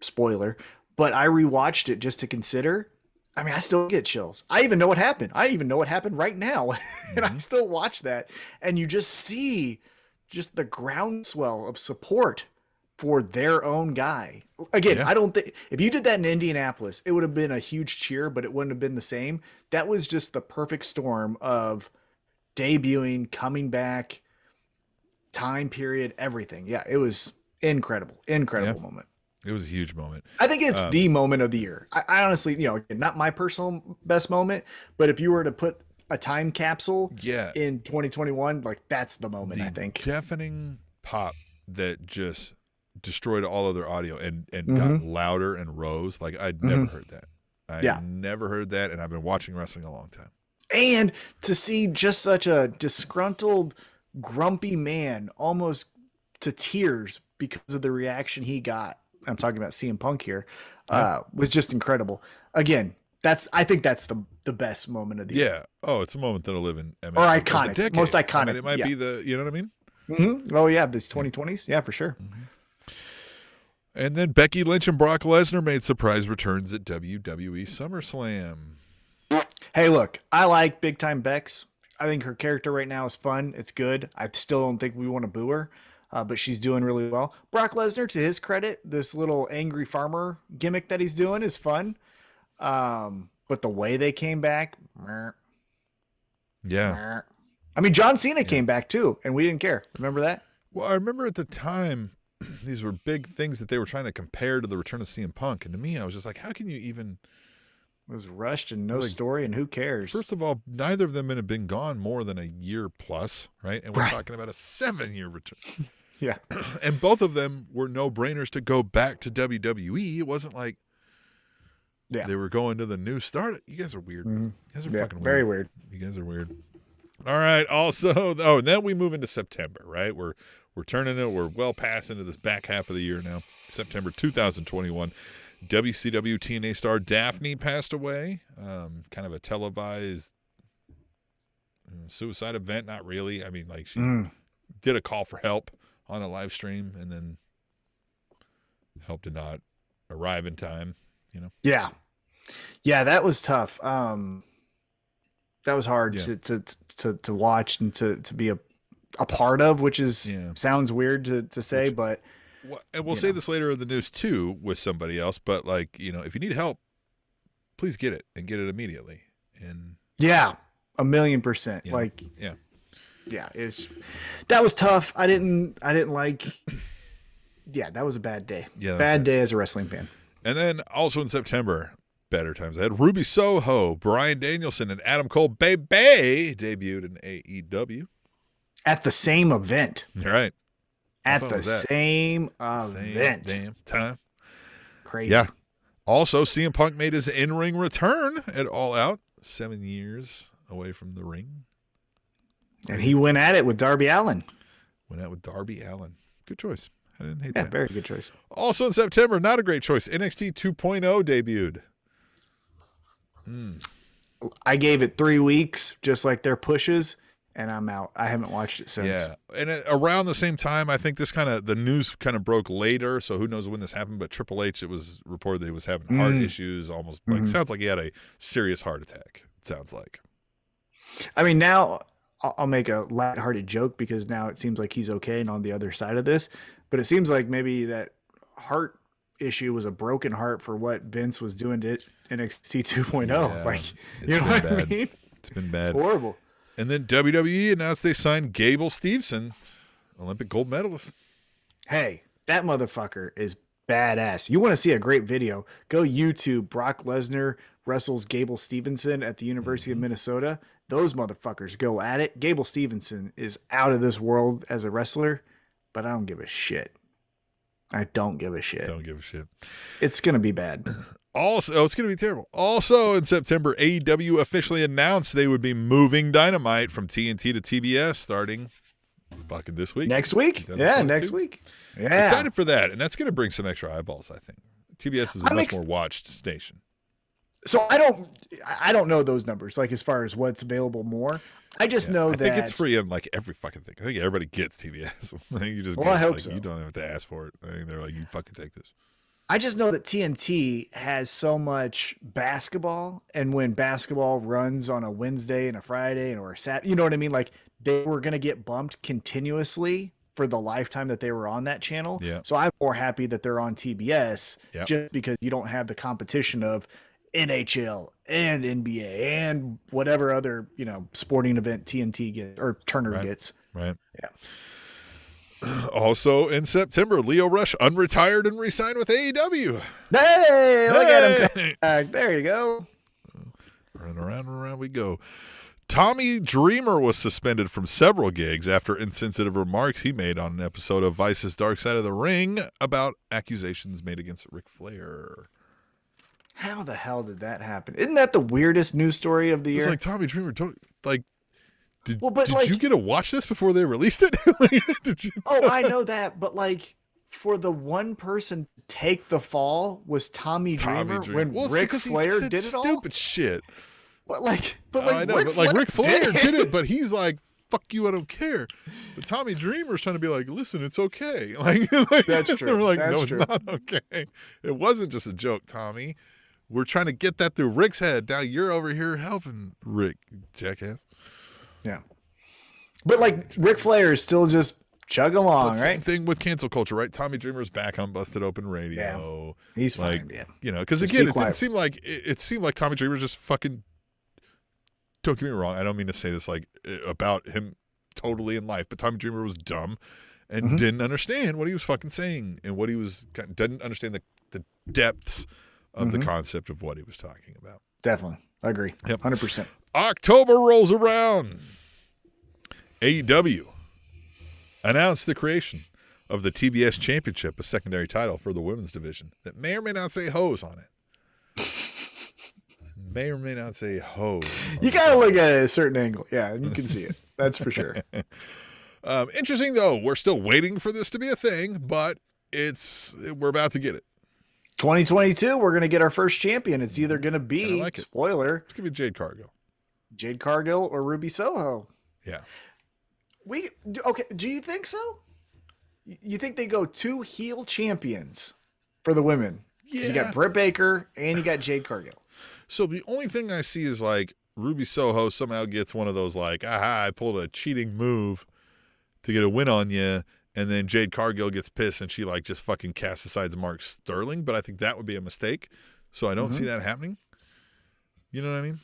Spoiler. But I rewatched it just to consider. I mean, I still get chills. I even know what happened. I even know what happened right now. And I still watch that. And you just see just the groundswell of support for their own guy. Again, I don't think if you did that in Indianapolis, it would have been a huge cheer, but it wouldn't have been the same. That was just the perfect storm of debuting, coming back, time period, everything. Yeah, it was incredible moment. It was a huge moment. I think it's the moment of the year. I honestly, not my personal best moment, but if you were to put a time capsule in 2021, like that's the moment, I think. Deafening pop that just destroyed all other audio and got louder and rose. Like I'd never heard that. I never heard that, and I've been watching wrestling a long time. And to see just such a disgruntled, grumpy man almost to tears because of the reaction he got. I'm talking about CM Punk here, was just incredible. Again, I think that's the best moment of the year. Yeah. Oh, it's a moment that'll live in MMA. Or iconic. Most iconic. I mean, it might be you know what I mean? Mm-hmm. Oh, yeah. This 2020s. Yeah, for sure. Mm-hmm. And then Becky Lynch and Brock Lesnar made surprise returns at WWE SummerSlam. Hey, look, I like Big Time Bex. I think her character right now is fun. It's good. I still don't think we want to boo her, but she's doing really well. Brock Lesnar, to his credit, this little angry farmer gimmick that he's doing is fun. But the way they came back, yeah. I mean, John Cena came back too, and we didn't care. Remember that? Well, I remember at the time, these were big things that they were trying to compare to the return of CM Punk. And to me, I was just like, how can you even... It was rushed and no story, and who cares? First of all, neither of them have been gone more than a year plus, right? And we're talking about a 7-year return. Yeah. And both of them were no-brainers to go back to WWE. It wasn't like they were going to the new start. You guys are weird. You guys are fucking weird. Very weird. You guys are weird. All right. Also, and then we move into September, right? We're turning it. We're well past into this back half of the year now. September 2021. WCW TNA star Daphne passed away. Kind of a televised suicide event. Not really. I mean, like she did a call for help on a live stream, and then help did not arrive in time. Yeah, that was tough. That was hard to watch and to be a part of, which is sounds weird to say, but. And we'll say this later in the news too with somebody else, but if you need help, please get it and get it immediately. And 1,000,000%. That was tough. I didn't like. Yeah, that was a bad day. Yeah, bad day as a wrestling fan. And then also in September, better times ahead. Ruby Soho, Bryan Danielson, and Adam Cole debuted in AEW at the same event. Right. At the same event. Damn time. Crazy. Yeah. Also, CM Punk made his in-ring return at All Out, 7 years away from the ring. And he went at it with Darby Allin. Good choice. I didn't hate that. Yeah, very good choice. Also in September, not a great choice, NXT 2.0 debuted. I gave it 3 weeks, just like their pushes. And I'm out. I haven't watched it since. Yeah. And around the same time, I think the news kind of broke later. So who knows when this happened, but Triple H, it was reported that he was having heart issues, almost sounds like he had a serious heart attack. It sounds like. I mean, now I'll make a lighthearted joke because now it seems like he's okay and on the other side of this, but it seems like maybe that heart issue was a broken heart for what Vince was doing to NXT 2.0. Yeah, you know what I mean? It's been bad. It's horrible. And then WWE announced they signed Gable Steveson, Olympic gold medalist. Hey, that motherfucker is badass. You want to see a great video? Go YouTube Brock Lesnar wrestles Gable Steveson at the University of Minnesota. Those motherfuckers go at it. Gable Steveson is out of this world as a wrestler, but I don't give a shit. I don't give a shit. Don't give a shit. It's going to be bad. Also, it's going to be terrible. Also, in September, AEW officially announced they would be moving Dynamite from TNT to TBS starting fucking this week. Next week. Yeah, next week. Yeah. Excited for that. And that's going to bring some extra eyeballs, I think. TBS is a much more watched station. So I don't know those numbers, like as far as what's available more. I just know that. I think it's free on like every fucking thing. I think everybody gets TBS. You just I hope so. You don't have to ask for it. I think they're like, you fucking take this. I just know that TNT has so much basketball, and when basketball runs on a Wednesday and a Friday or a Saturday, you know what I mean? Like they were going to get bumped continuously for the lifetime that they were on that channel. Yeah. So I'm more happy that they're on TBS just because you don't have the competition of NHL and NBA and whatever other, sporting event TNT gets or Turner gets. Right. Yeah. Also in September, Lio Rush unretired and re-signed with AEW. Hey, look at him. There you go. Running around and around we go. Tommy Dreamer was suspended from several gigs after insensitive remarks he made on an episode of Vice's Dark Side of the Ring about accusations made against Ric Flair. How the hell did that happen? Isn't that the weirdest news story of the year? It's like Tommy Dreamer, did you get to watch this before they released it? Did you? Oh, I know that, but for the one person to take the fall was Tommy Dreamer when Ric Flair did it all. Stupid shit. But I know, Ric Flair did it, but he's like, "Fuck you, I don't care." But Tommy Dreamer's trying to be like, "Listen, it's okay." That's true. They're like, That's "No, true. it's not okay. It wasn't just a joke, Tommy. We're trying to get that through Rick's head. Now you're over here helping Rick, jackass." Yeah. But Ric Flair is still just chugging along, right? Same thing with cancel culture, right? Tommy Dreamer's back on Busted Open Radio. Yeah. He's fine, because again, it seemed like Tommy Dreamer just fucking. Don't get me wrong. I don't mean to say this about him totally in life, but Tommy Dreamer was dumb and didn't understand what he was fucking saying and what he was didn't understand the depths of the concept of what he was talking about. Definitely. I agree. Yep. 100%. October rolls around. AEW announced the creation of the TBS Championship, a secondary title for the women's division that may or may not say hose on it. May or may not say hose. You got to look at it at a certain angle. Yeah, and you can see it. That's for sure. Interesting, though. We're still waiting for this to be a thing, but we're about to get it. 2022, we're going to get our first champion. It's either going to be, spoiler. It's going to be Jade Cargill. Jade Cargill or Ruby Soho. Yeah. Do you think so? You think they go 2 heel champions for the women? Yeah. You got Britt Baker and you got Jade Cargill. So the only thing I see is Ruby Soho somehow gets one of those I pulled a cheating move to get a win on you, and then Jade Cargill gets pissed and she just fucking casts aside Mark Sterling, but I think that would be a mistake. So I don't see that happening. You know what I mean?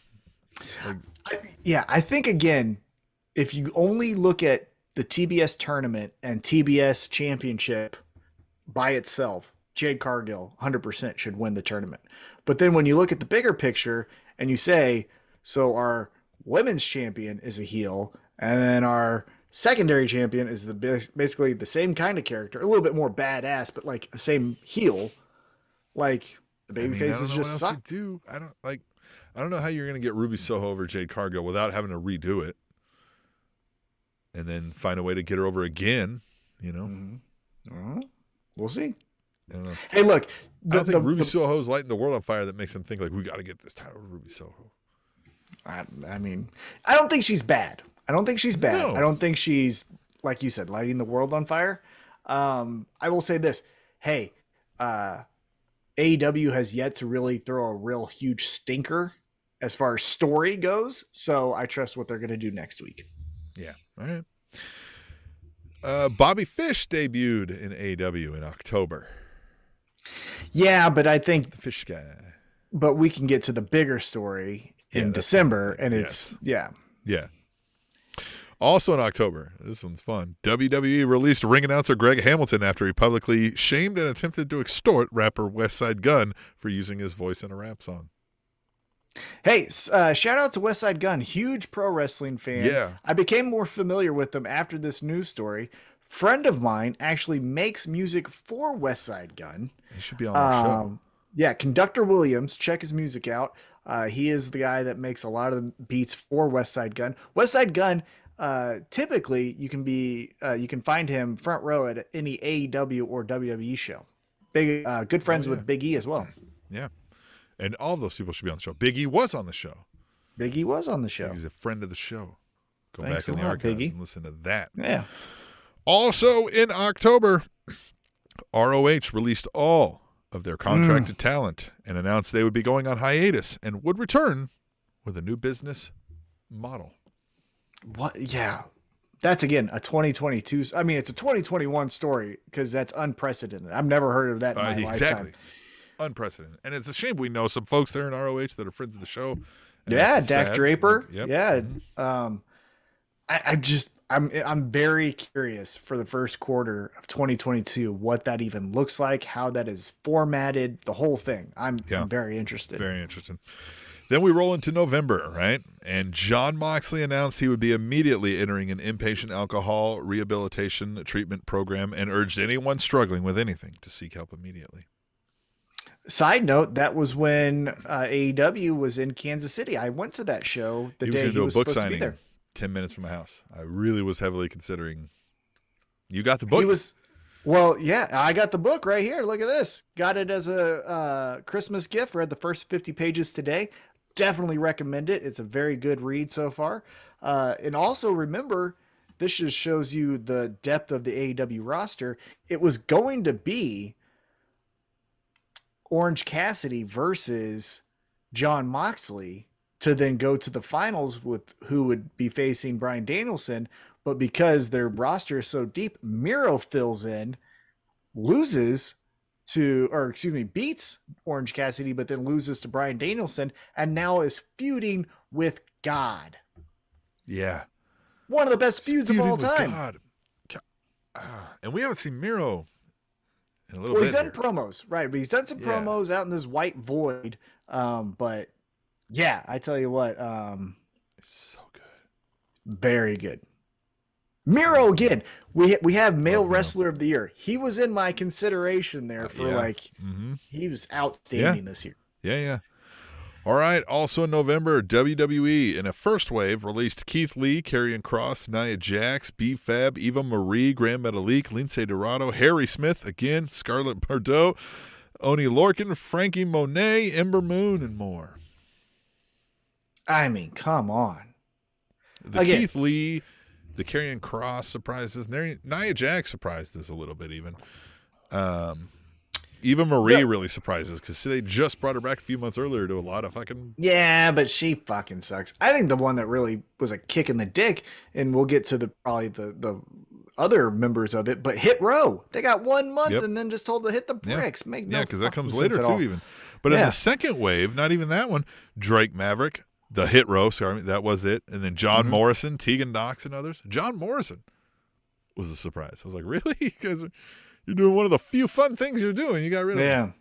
I think again, if you only look at the TBS tournament and TBS championship by itself, Jade Cargill 100% should win the tournament. But then when you look at the bigger picture and you say, so our women's champion is a heel, and then our secondary champion is basically the same kind of character, a little bit more badass, but a same heel, the baby faces just suck. I don't know how you're going to get Ruby Soho over Jade Cargill without having to redo it and then find a way to get her over again, We'll see. I don't know. Hey, look. I don't think Ruby Soho is lighting the world on fire that makes them think we got to get this title to Ruby Soho. I mean, I don't think she's bad. No. I don't think she's, like you said, lighting the world on fire. I will say this. Hey, AEW has yet to really throw a real huge stinker as far as story goes. So I trust what they're going to do next week. Yeah. All right. Bobby Fish debuted in AEW in October. Yeah, but I think the Fish guy. But we can get to the bigger story in December, and it's Yeah. Also in October, this one's fun. WWE released ring announcer Greg Hamilton after he publicly shamed and attempted to extort rapper Westside Gunn for using his voice in a rap song. Hey, shout out to Westside Gunn, huge pro wrestling fan. Yeah. I became more familiar with them after this news story. Friend of mine actually makes music for Westside Gunn. He should be on our show. Yeah, Conductor Williams. Check his music out. He is the guy that makes a lot of the beats for Westside Gunn. Westside Gunn typically you can find him front row at any AEW or WWE show. Good friends with Big E as well. Yeah. And all those people should be on the show. Big E was on the show. Big E was on the show. He's a friend of the show. Go Thanks back in a the lot, archives Biggie. and listen to that. Yeah. Also in October, ROH released all of their contracted talent and announced they would be going on hiatus and would return with a new business model. What? Yeah. That's, again, a 2022. I mean, it's a 2021 story because that's unprecedented. I've never heard of that in my lifetime. Unprecedented. And it's a shame we know some folks there in ROH that are friends of the show. Yeah, Dak Draper. Yep. Yeah. I'm very curious for the first quarter of 2022 what that even looks like, how that is formatted, the whole thing. I'm very interested. Very interesting. Then we roll into November, right? And Jon Moxley announced he would be immediately entering an inpatient alcohol rehabilitation treatment program and urged anyone struggling with anything to seek help immediately. Side note, that was when AEW was in Kansas City. I went to that show the day he was supposed to be there. 10 minutes from my house. I really was heavily considering. You got the book? Well, yeah, I got the book right here. Look at this. Got it as a Christmas gift. Read the first 50 pages today. Definitely recommend it. It's a very good read so far. And also remember, this just shows you the depth of the AEW roster. It was going to be Orange Cassidy versus Jon Moxley to then go to the finals with who would be facing Bryan Danielson. But because their roster is so deep, Miro fills in, beats Orange Cassidy, but then loses to Bryan Danielson and now is feuding with God. Yeah. One of the best feuds of all time. God. And we haven't seen Miro in a little bit. He's done promos, right? But he's done some promos out in this white void. But yeah, I tell you what, it's so good. Very good. Miro again. We have male wrestler of the year. He was in my consideration there for he was outstanding this year. Yeah. All right. Also in November, WWE in a first wave released Keith Lee, Karrion Kross, Nia Jax, B-Fab, Eva Marie, Grand Metalik, Lindsay Dorado, Harry Smith, again, Scarlett Bordeaux, Oni Lorcan, Frankie Monet, Ember Moon, and more. I mean, come on. Keith Lee, the Karrion Kross surprises. Nia Jax surprised us a little bit even. Eva Marie really surprises because they just brought her back a few months earlier to a lot of fucking... Yeah, but she fucking sucks. I think the one that really was a kick in the dick, and we'll get to probably the other members of it, but Hit Row. They got 1 month and then just told to hit the bricks. Because that comes later too even. But in the second wave, not even that one, Drake Maverick, the Hit Row, sorry, that was it. And then John Morrison, Tegan Knox, and others. John Morrison was a surprise. I was like, really? You guys you're doing one of the few fun things you're doing. You got rid of him.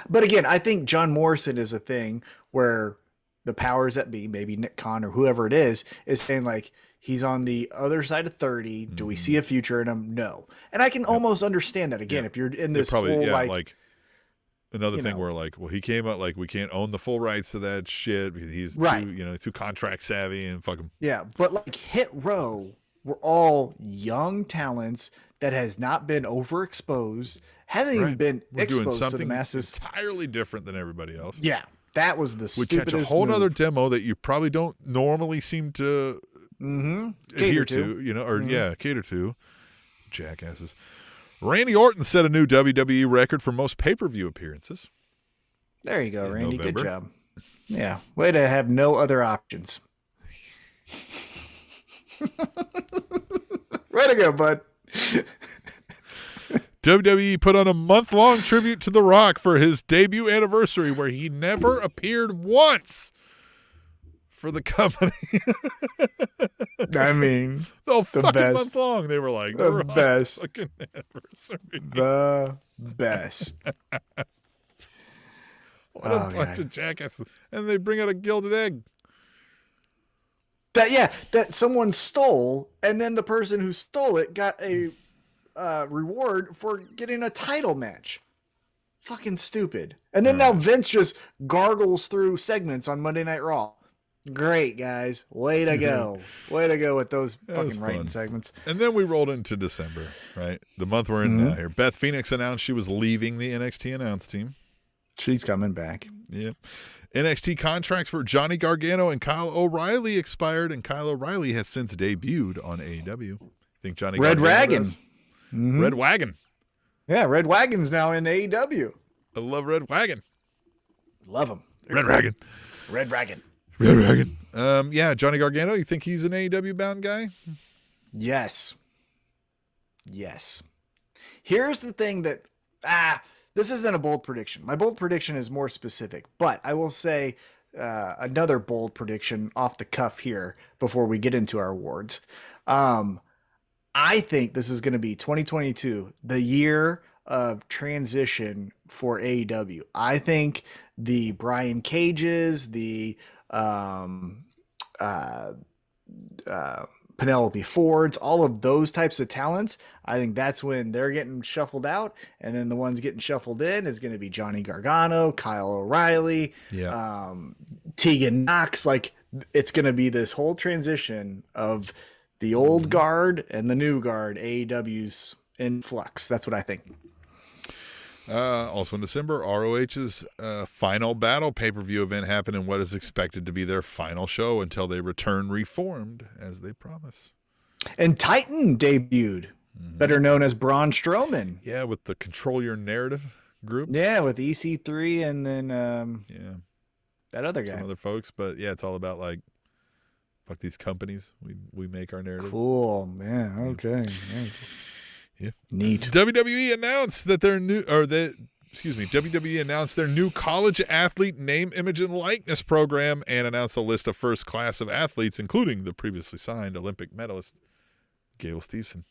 But again, I think John Morrison is a thing where the powers that be, maybe Nick Khan or whoever it is saying like, he's on the other side of 30. Do we see a future in him? No. And I can almost understand that again, if you're in this whole like another thing where like, well, he came out like we can't own the full rights to that shit because he's too contract savvy and fuck him. Yeah, but like Hit Row were all young talents that has not been overexposed, hasn't even been exposed to the masses. Entirely different than everybody else. Yeah, that was the stupidest. Catch a whole other demo that you probably don't normally seem to adhere to, cater to. Jackasses. Randy Orton set a new WWE record for most pay-per-view appearances. There you go, Randy. November. Good job. Yeah, way to have no other options. Way to go, bud. WWE put on a month-long tribute to The Rock for his debut anniversary where he never appeared once for the company. I mean, the fucking best. Month long. They were like, the best. Fucking anniversary. The best. What a bunch of jackasses. And they bring out a gilded egg. That someone stole, and then the person who stole it got a reward for getting a title match. Fucking stupid. And then now Vince just gargles through segments on Monday Night Raw. Great, guys. Way to go. Way to go with those That fucking was writing fun. segments. And then we rolled into December, right? The month we're in now here. Beth Phoenix announced she was leaving the NXT announce team. She's coming back. Yeah. NXT contracts for Johnny Gargano and Kyle O'Reilly expired, and Kyle O'Reilly has since debuted on AEW. Think Johnny Red Gargano Wagon. does? Red Wagon. Yeah, Red Wagon's now in AEW. I love Red Wagon. Love him. Red Wagon. Red Wagon. Red Wagon. Yeah, Johnny Gargano, you think he's an AEW bound guy? Yes. Yes. Here's the thing that, this isn't a bold prediction. My bold prediction is more specific, but I will say another bold prediction off the cuff here before we get into our awards. I think this is going to be 2022, the year of transition for AEW. I think the Brian Cages, the Penelope Fords, all of those types of talents, I think that's when they're getting shuffled out, and then the ones getting shuffled in is going to be Johnny Gargano, Kyle O'Reilly, Tegan Knox. Like, it's going to be this whole transition of the old guard and the new guard, AEW's in flux. That's what I think. Also in December, ROH's final battle pay-per-view event happened in what is expected to be their final show until they return reformed, as they promise. And Titan debuted, better known as Braun Strowman. Yeah, with the Control Your Narrative group. Yeah, with EC3 and then that other guy. Some other folks, but yeah, it's all about like, fuck these companies. We make our narrative. Cool, man. Okay. Yeah. Neat. WWE announced that WWE announced their new college athlete name, image, and likeness program and announced a list of first class of athletes, including the previously signed Olympic medalist Gail Steveson.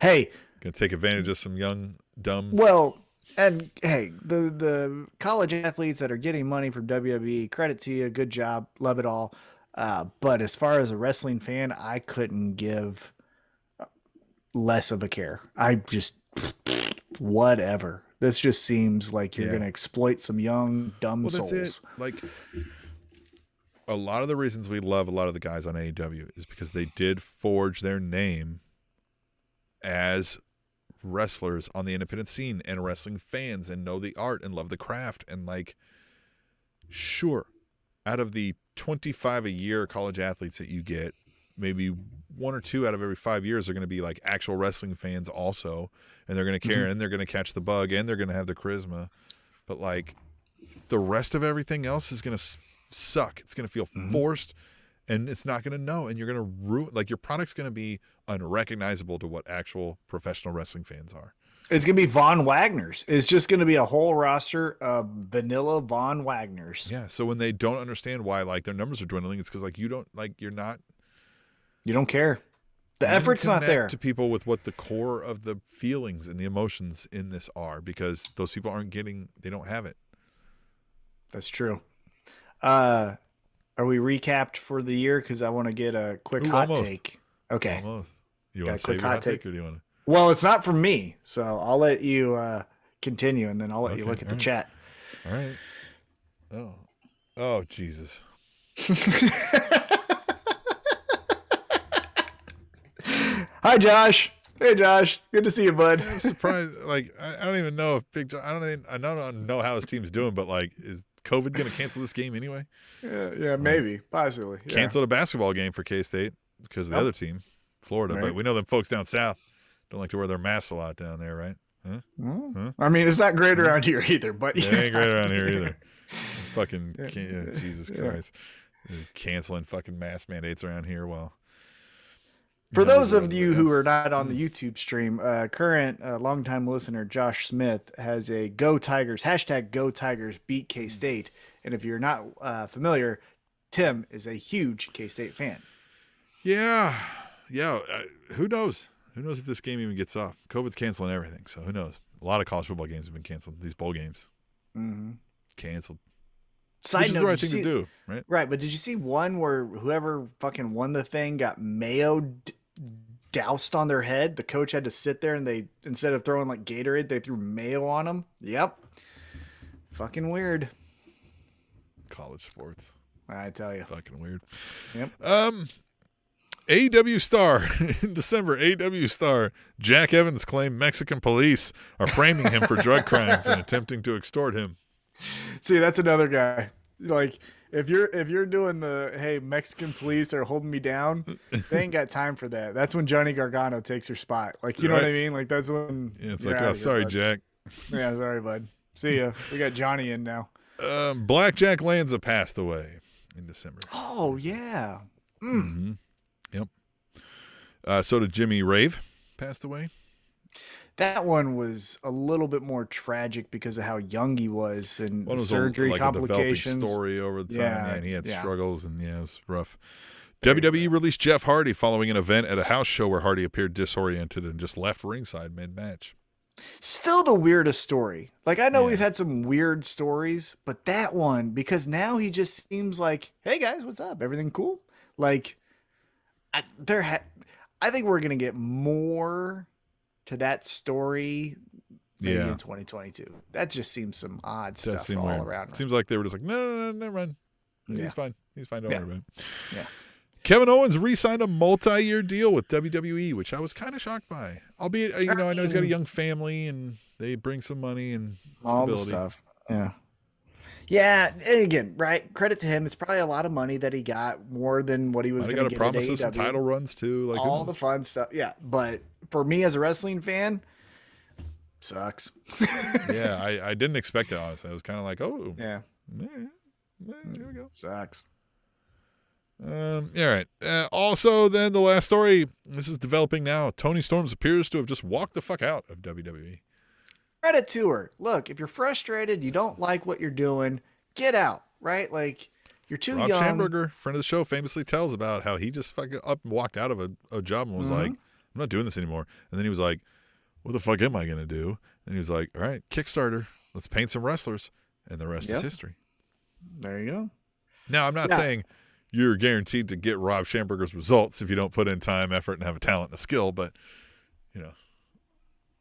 Hey. Gonna take advantage of some young, dumb. Well, and hey, the college athletes that are getting money from WWE, credit to you, good job, love it all. But as far as a wrestling fan, I couldn't give less of a care. I just, whatever. This just seems like you're going to exploit some young, dumb souls. That's it. Like, a lot of the reasons we love a lot of the guys on AEW is because they did forge their name as wrestlers on the independent scene and wrestling fans and know the art and love the craft. And like, sure, out of the 25 a year college athletes that you get, maybe one or two out of every 5 years are going to be like actual wrestling fans also, and they're going to care and they're going to catch the bug and they're going to have the charisma. But like, the rest of everything else is going to suck. It's going to feel forced, and it's not going to know, and you're going to ruin, like, your product's going to be unrecognizable to what actual professional wrestling fans are. It's going to be Von Wagner's. It's just going to be a whole roster of vanilla Von Wagner's. Yeah. So when they don't understand why like their numbers are dwindling, it's because like you don't care. The effort's not there to people with what the core of the feelings and the emotions in this are, because those people they don't have it. That's true. Are we recapped for the year? Because I want to get a quick hot take. Okay. Almost. You want to save your hot take, or do you want to? Well, it's not from me, so I'll let you continue, and then I'll let you look at the chat. All right. Oh, Jesus. Hi, Josh. Hey, Josh. Good to see you, bud. I'm surprised. Like, I don't even know if Big John. I don't know how his team's doing, but like, is COVID going to cancel this game anyway? Yeah, maybe, possibly. Yeah. Canceled a basketball game for K-State because of the other team, Florida. Right. But we know them folks down south don't like to wear their masks a lot down there, right? Huh? Huh? I mean, it's not great around here either, but it ain't great around here either. Fucking Jesus Christ, canceling fucking mask mandates around here. Well, for those of you who are not on the YouTube stream, current longtime listener Josh Smith has a Go Tigers hashtag Go Tigers beat K-State, and if you're not familiar, Tim is a huge K-State fan. Yeah. Who knows? Who knows if this game even gets off? COVID's canceling everything, so who knows? A lot of college football games have been canceled. These bowl games canceled. Side Which is note, the right thing to do, right? Right, but did you see one where whoever fucking won the thing got mayo doused on their head? The coach had to sit there, and they, instead of throwing like Gatorade, they threw mayo on them. Yep. Fucking weird. College sports. I tell you. Fucking weird. Yep. AEW star in December. AEW star Jack Evans claimed Mexican police are framing him for drug crimes and attempting to extort him. See, that's another guy. Like, if you're doing the hey, Mexican police are holding me down, they ain't got time for that. That's when Johnny Gargano takes your spot. Like, you know what I mean? Like, that's when. Yeah, it's like, oh, sorry, Jack. Yeah, sorry, bud. See ya. We got Johnny in now. Blackjack Lanza passed away in December. Oh yeah. Mm-hmm. Yep. So did Jimmy Rave passed away. That one was a little bit more tragic because of how young he was and Well, it was surgery like complications. A developing story over the time. Yeah, and he had struggles, and it was rough. WWE released Jeff Hardy following an event at a house show where Hardy appeared disoriented and just left ringside mid-match. Still the weirdest story. Like, I know we've had some weird stories, but that one, because now he just seems like, hey guys, what's up? Everything cool? Like, I think we're going to get more to that story maybe in 2022. That just seems some odd stuff all weird. around. Seems like they were just like, no, never mind. He's fine. He's fine. Don't worry about it. Yeah. Kevin Owens re-signed a multi-year deal with WWE, which I was kind of shocked by. Albeit, I know he's got a young family and they bring some money and all stability. The stuff. Yeah. Yeah, and again, right? Credit to him. It's probably a lot of money that he got, more than what he was going to get. Got a promise of some title runs too, like all the fun stuff. Yeah, but for me as a wrestling fan, sucks. Yeah, I didn't expect it. Honestly, I was kind of like, oh, yeah, here we go. Sucks. All right. Also, then the last story. This is developing now. Tony Storms appears to have just walked the fuck out of WWE. Credit to her. Look, if you're frustrated, you don't like what you're doing, get out. Right? Like, you're too young. Rob Schamberger, friend of the show, famously tells about how he just fucking up and walked out of a job and was like, "I'm not doing this anymore." And then he was like, "What the fuck am I gonna do?" And he was like, "All right, Kickstarter. Let's paint some wrestlers," and the rest is history. There you go. Now, I'm not saying you're guaranteed to get Rob Schamberger's results if you don't put in time, effort, and have a talent and a skill, but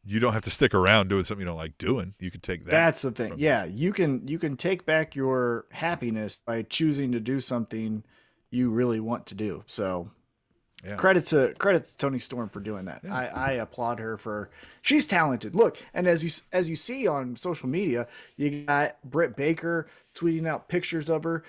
you don't have to stick around doing something you don't like doing. You could take that. That's the thing. Yeah, you can take back your happiness by choosing to do something you really want to do. So credit to Tony Storm for doing that. Yeah. I applaud her for, she's talented. Look, and as you see on social media, you got Britt Baker tweeting out pictures of her,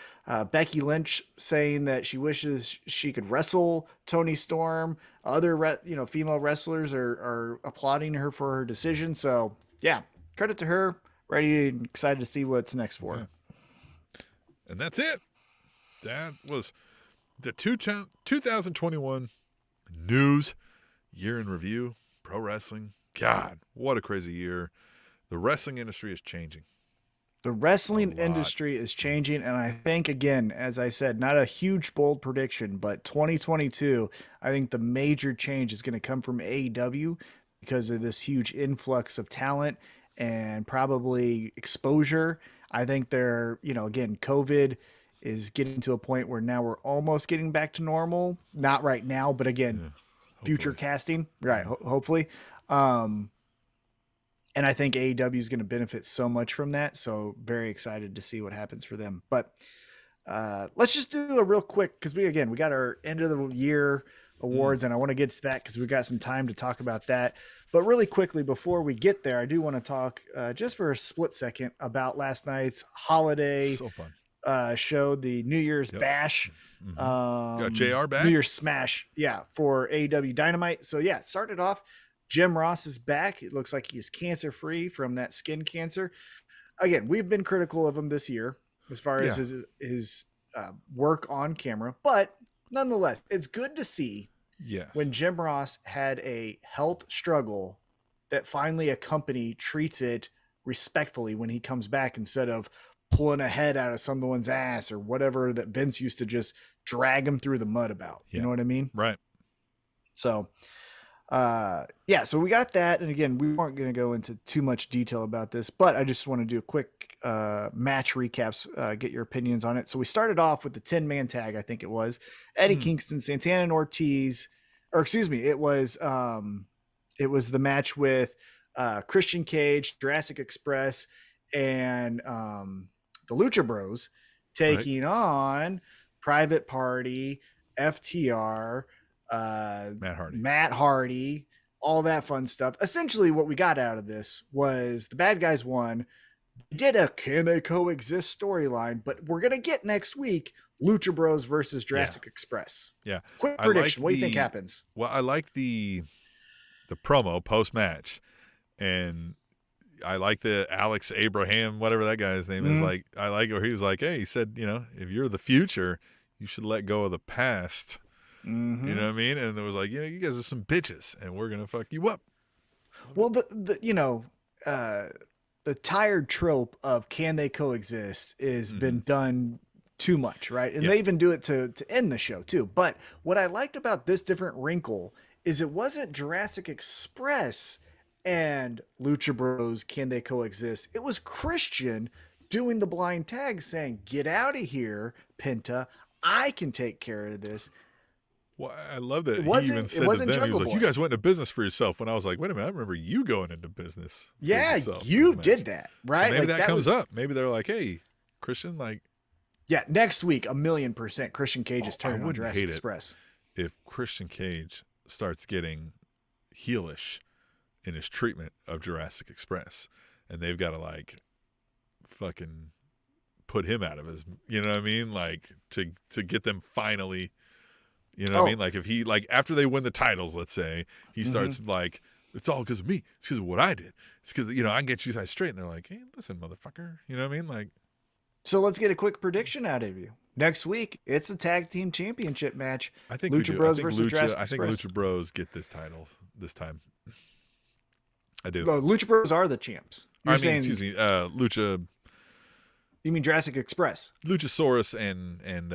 Becky Lynch saying that she wishes she could wrestle Tony Storm. Other female wrestlers are applauding her for her decision. So yeah, credit to her. Ready and excited to see what's next for her. And that's it. That was the 2021 news year in review. Pro wrestling. God, what a crazy year. The wrestling industry is changing. The wrestling industry is changing, and I think, again, as I said, not a huge, bold prediction, but 2022, I think the major change is going to come from AEW because of this huge influx of talent and probably exposure. I think they're, again, COVID is getting to a point where now we're almost getting back to normal. Not right now, but again, future casting, right? Hopefully. And I think AEW is going to benefit so much from that. So very excited to see what happens for them. But let's just do a real quick, because we got our end of the year awards, and I want to get to that because we got some time to talk about that. But really quickly, before we get there, I do want to talk just for a split second about last night's holiday show, the New Year's Bash. Got JR back? New Year's Smash, for AEW Dynamite. So it started off. Jim Ross is back. It looks like he's cancer-free from that skin cancer. Again, we've been critical of him this year as far as his work on camera, but nonetheless, it's good to see when Jim Ross had a health struggle that finally a company treats it respectfully when he comes back instead of pulling a head out of someone's ass or whatever that Vince used to just drag him through the mud about. You know what I mean? Right. So... so we got that. And again, we weren't going to go into too much detail about this, but I just want to do a quick match recaps, get your opinions on it. So we started off with the 10-man tag. I think it was Eddie Kingston, Santana and Ortiz, it was the match with Christian Cage, Jurassic Express, and the Lucha Bros. taking on Private Party, FTR, Matt Hardy, all that fun stuff. Essentially, what we got out of this was the bad guys won. Did a can they coexist storyline, but we're gonna get next week Lucha Bros versus Jurassic Express. Yeah. Quick prediction. What do you think happens? Well, I like the promo post match, and I like the Alex Abraham, whatever that guy's name is. Like, I like where he was like, hey, he said, if you're the future, you should let go of the past. Mm-hmm. You know what I mean? And it was like, you guys are some bitches, and we're gonna fuck you up. Well, the tired trope of can they coexist is been done too much, right? And they even do it to end the show too. But what I liked about this different wrinkle is it wasn't Jurassic Express and Lucha Bros can they coexist. It was Christian doing the blind tag saying, get out of here, Penta. I can take care of this. Well, I love that he even said to them, he was like, you guys went into business for yourself. When I was like, wait a minute, I remember you going into business. Yeah, you did that, right? So maybe that comes up. Maybe they're like, hey, Christian, yeah, next week, 1,000,000% Christian Cage is turning on Jurassic Express. If Christian Cage starts getting heelish in his treatment of Jurassic Express, and they've got to fucking put him out of his, you know what I mean? To get them finally. You know what I mean? If he, after they win the titles, let's say, he starts it's all because of me. It's because of what I did. It's because, I can get you guys straight. And they're like, hey, listen, motherfucker. You know what I mean? So let's get a quick prediction out of you. Next week, it's a tag team championship match. I think Lucha Bros versus Jurassic Express. I think Lucha Bros get this title this time. I do. No, Lucha Bros are the champs. Excuse me, Lucha. You mean Jurassic Express? Luchasaurus and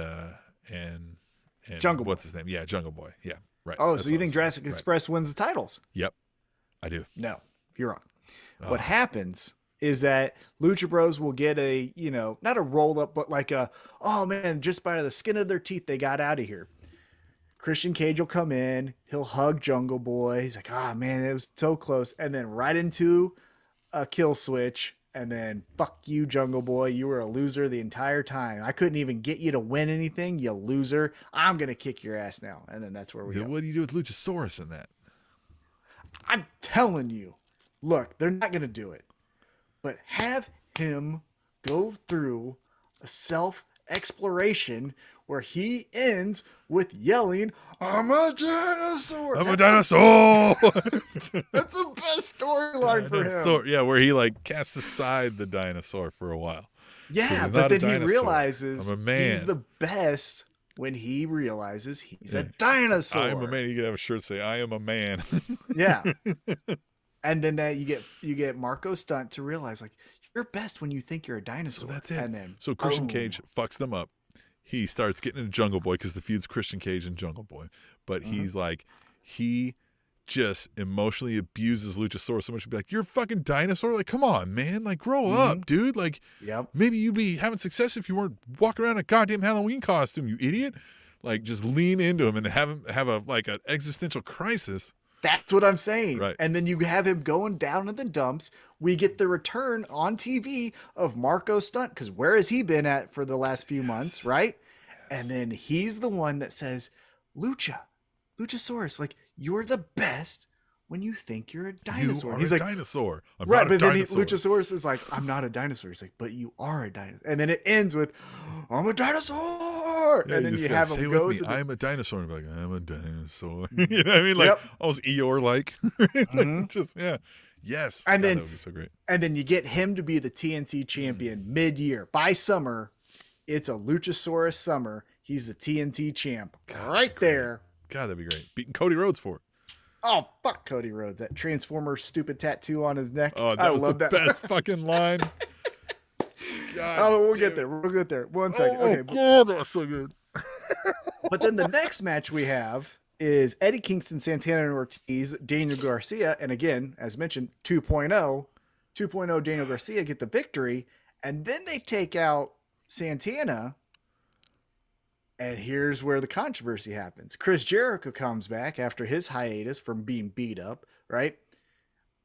Jungle Boy. What's his name? Yeah, Jungle Boy. Yeah, right. Oh, so you think Jurassic Express wins the titles? Yep, I do. No, you're wrong. What happens is that Lucha Bros will get a, not a roll up, but oh man, just by the skin of their teeth, they got out of here. Christian Cage will come in. He'll hug Jungle Boy. He's like, oh man, it was so close. And then right into a kill switch. And then, fuck you, Jungle Boy. You were a loser the entire time. I couldn't even get you to win anything, you loser. I'm going to kick your ass now. And then that's where we go. What do you do with Luchasaurus in that? I'm telling you. Look, they're not going to do it. But have him go through a self-exploration where he ends with yelling, I'm a dinosaur. I'm a dinosaur. That's the best storyline for him. Yeah, where he casts aside the dinosaur for a while. Yeah, but then he realizes he's the best when he realizes he's a dinosaur. I am a man. You could have a shirt say, I am a man. Yeah. And then you get Marco Stunt to realize you're best when you think you're a dinosaur. So that's it. And then Christian Cage fucks them up. He starts getting into Jungle Boy because the feud's Christian Cage and Jungle Boy. But he's he just emotionally abuses Luchasaurus so much. He'd be like, you're a fucking dinosaur? Come on, man. Grow up, dude. Maybe you'd be having success if you weren't walking around in a goddamn Halloween costume, you idiot. Just lean into him and have him have an existential crisis. That's what I'm saying. Right. And then you have him going down in the dumps. We get the return on TV of Marco Stunt, because where has he been for the last few months, right? Yes. And then he's the one that says, Luchasaurus, you're the best when you think you're a dinosaur. He's a dinosaur. I'm right, but then Luchasaurus is like, I'm not a dinosaur. He's like, but you are a dinosaur. And then it ends with, I'm a dinosaur. Yeah, and then you have him go to I'm a dinosaur. And be like, I'm a dinosaur. You know what I mean? Almost Eeyore-like. Yes. And then that would be so great. And then you get him to be the TNT champion mid-year. By summer, it's a Luchasaurus summer. He's the TNT champ. Right there. God, that'd be great. Beating Cody Rhodes for it. Oh, fuck Cody Rhodes. That Transformer stupid tattoo on his neck. Oh, that was the best fucking line. God, we'll get there. We'll get there. 1 second. Okay. God, that was so good. But then the next match we have is Eddie Kingston, Santana and Ortiz, Daniel Garcia. And again, as mentioned, 2.0 Daniel Garcia get the victory. And then they take out Santana. And here's where the controversy happens. Chris Jericho comes back after his hiatus from being beat up, right?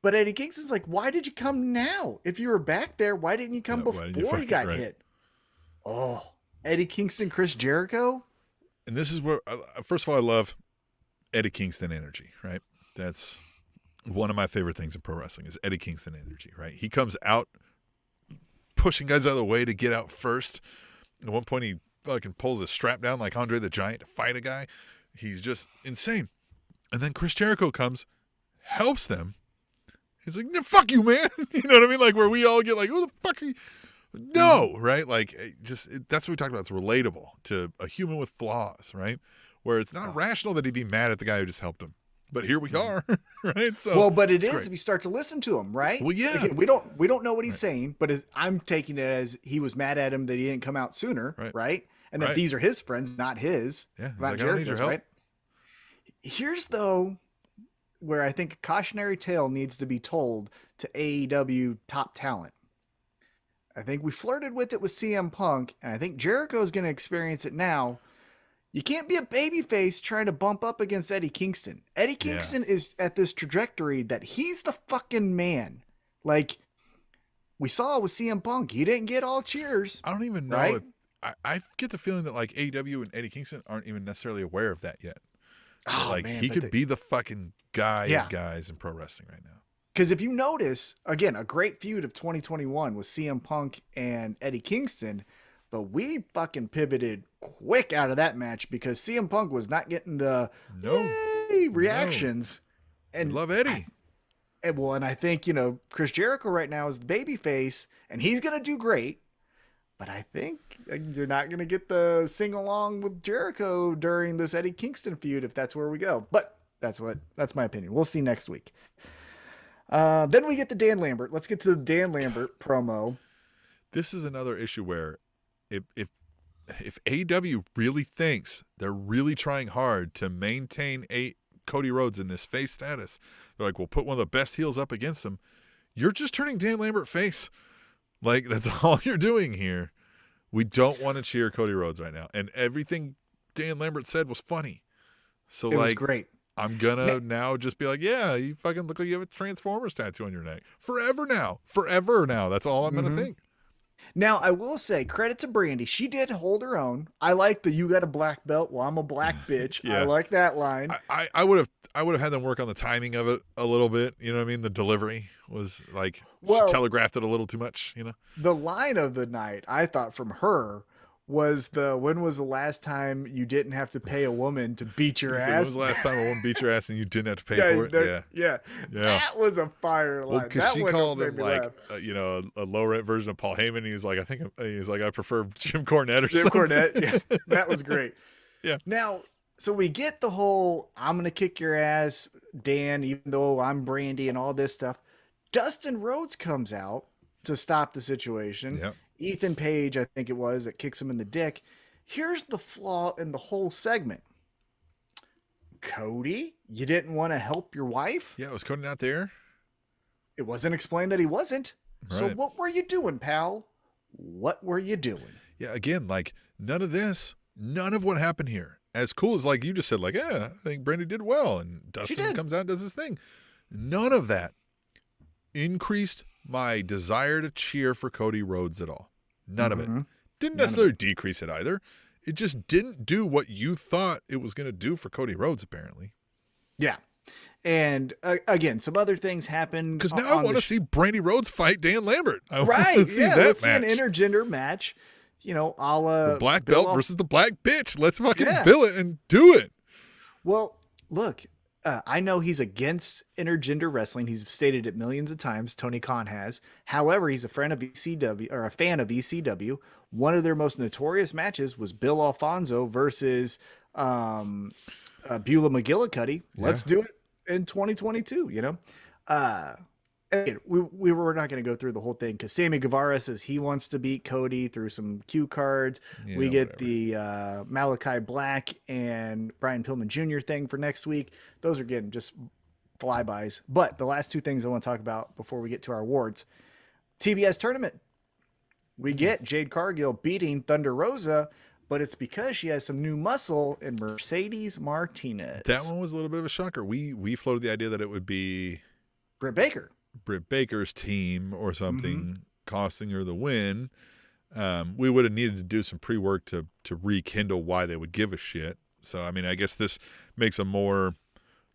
But Eddie Kingston's like, why did you come now? If you were back there, why didn't you come before you got hit? Oh, Eddie Kingston, Chris Jericho. And this is where, first of all, I love Eddie Kingston energy, right? That's one of my favorite things in pro wrestling is Eddie Kingston energy, right? He comes out pushing guys out of the way to get out first. At one point, he fucking pulls his strap down like Andre the Giant to fight a guy. He's just insane. And then Chris Jericho comes, helps them. He's like, no, fuck you, man. You know what I mean? Like where we all get like, who the fuck are you? No, right? Like that's what we talked about. It's relatable to a human with flaws, right? Where it's not rational that he'd be mad at the guy who just helped him. But here we are, right? So well, but it is great. if you start to listen to him, right? Well, yeah. Again, we don't know what he's saying, but I'm taking it as he was mad at him that he didn't come out sooner, right? And that these are his friends, not his. Yeah, not like, I don't need your help. right? Here's though where I think a cautionary tale needs to be told to AEW top talent. I think we flirted with it with CM Punk, and I think Jericho is going to experience it now. You can't be a babyface trying to bump up against Eddie Kingston. Eddie Kingston is at this trajectory that he's the fucking man. Like we saw with CM Punk, he didn't get all cheers. I don't even know right? if I get the feeling that like AEW and Eddie Kingston aren't even necessarily aware of that yet. Oh, like man, he could be the fucking guy of guys in pro wrestling right now. Because if you notice, again, a great feud of 2021 was CM Punk and Eddie Kingston. But we fucking pivoted quick out of that match because CM Punk was not getting the reactions. And love Eddie. And I think, Chris Jericho right now is the babyface, and he's going to do great. But I think you're not going to get the sing along with Jericho during this Eddie Kingston feud if that's where we go. But that's my opinion. We'll see next week. Then we get to Dan Lambert. Let's get to the Dan Lambert promo. This is another issue where if AEW really thinks they're really trying hard to maintain Cody Rhodes in this face status, they're like, we'll put one of the best heels up against him. You're just turning Dan Lambert face. Like, that's all you're doing here. We don't want to cheer Cody Rhodes right now. And everything Dan Lambert said was funny. So it was great. I'm gonna now just be like, yeah, you fucking look like you have a Transformers tattoo on your neck. Forever now. That's all I'm gonna think. Now, I will say, credit to Brandy. She did hold her own. I like the "you got a black belt, well, I'm a black bitch." Yeah. I like that line. I would have had them work on the timing of it a little bit. You know what I mean? The delivery was like, she telegraphed it a little too much, The line of the night, I thought, from her was when was the last time you didn't have to pay a woman to beat your ass? When was the last time a woman beat your ass and you didn't have to pay for it? Yeah. That was a fire line. Well, because she called him like, a low rent version of Paul Heyman. He was like, I prefer Jim Cornette or something. Cornette, yeah, that was great. Yeah. Now, so we get the whole "I'm gonna kick your ass, Dan," even though I'm Brandy and all this stuff. Dustin Rhodes comes out to stop the situation. Yep. Ethan Page, I think it was, that kicks him in the dick. Here's the flaw in the whole segment. Cody, you didn't want to help your wife? Yeah, was Cody not there? It wasn't explained that he wasn't. Right. So what were you doing, pal? What were you doing? Yeah, again, like none of what happened here. As cool as like you just said, like, yeah, I think Brandy did well, and Dustin comes out and does his thing. None of that increased my desire to cheer for Cody Rhodes at all. None of it. Didn't necessarily decrease it either. It just didn't do what you thought it was going to do for Cody Rhodes, apparently. Yeah. And again, some other things happened. Because now I want to see Brandy Rhodes fight Dan Lambert. I want to see that let's match. See an intergender match. A la the black belt versus the black bitch. Let's fucking bill it and do it. Well, look, I know he's against intergender wrestling. He's stated it millions of times. Tony Khan has. However, he's a friend of ECW or a fan of ECW. One of their most notorious matches was Bill Alfonso versus Beulah McGillicuddy. Let's do it in 2022. We were not going to go through the whole thing because Sammy Guevara says he wants to beat Cody through some cue cards. Yeah, we get the Malachi Black and Brian Pillman Jr. thing for next week. Those are getting just flybys. But the last two things I want to talk about before we get to our awards. TBS tournament. We get Jade Cargill beating Thunder Rosa, but it's because she has some new muscle in Mercedes Martinez. That one was a little bit of a shocker. We floated the idea that it would be Britt Baker's team or something costing her the win. We would have needed to do some pre-work to rekindle why they would give a shit. So, I mean, I guess this makes a more,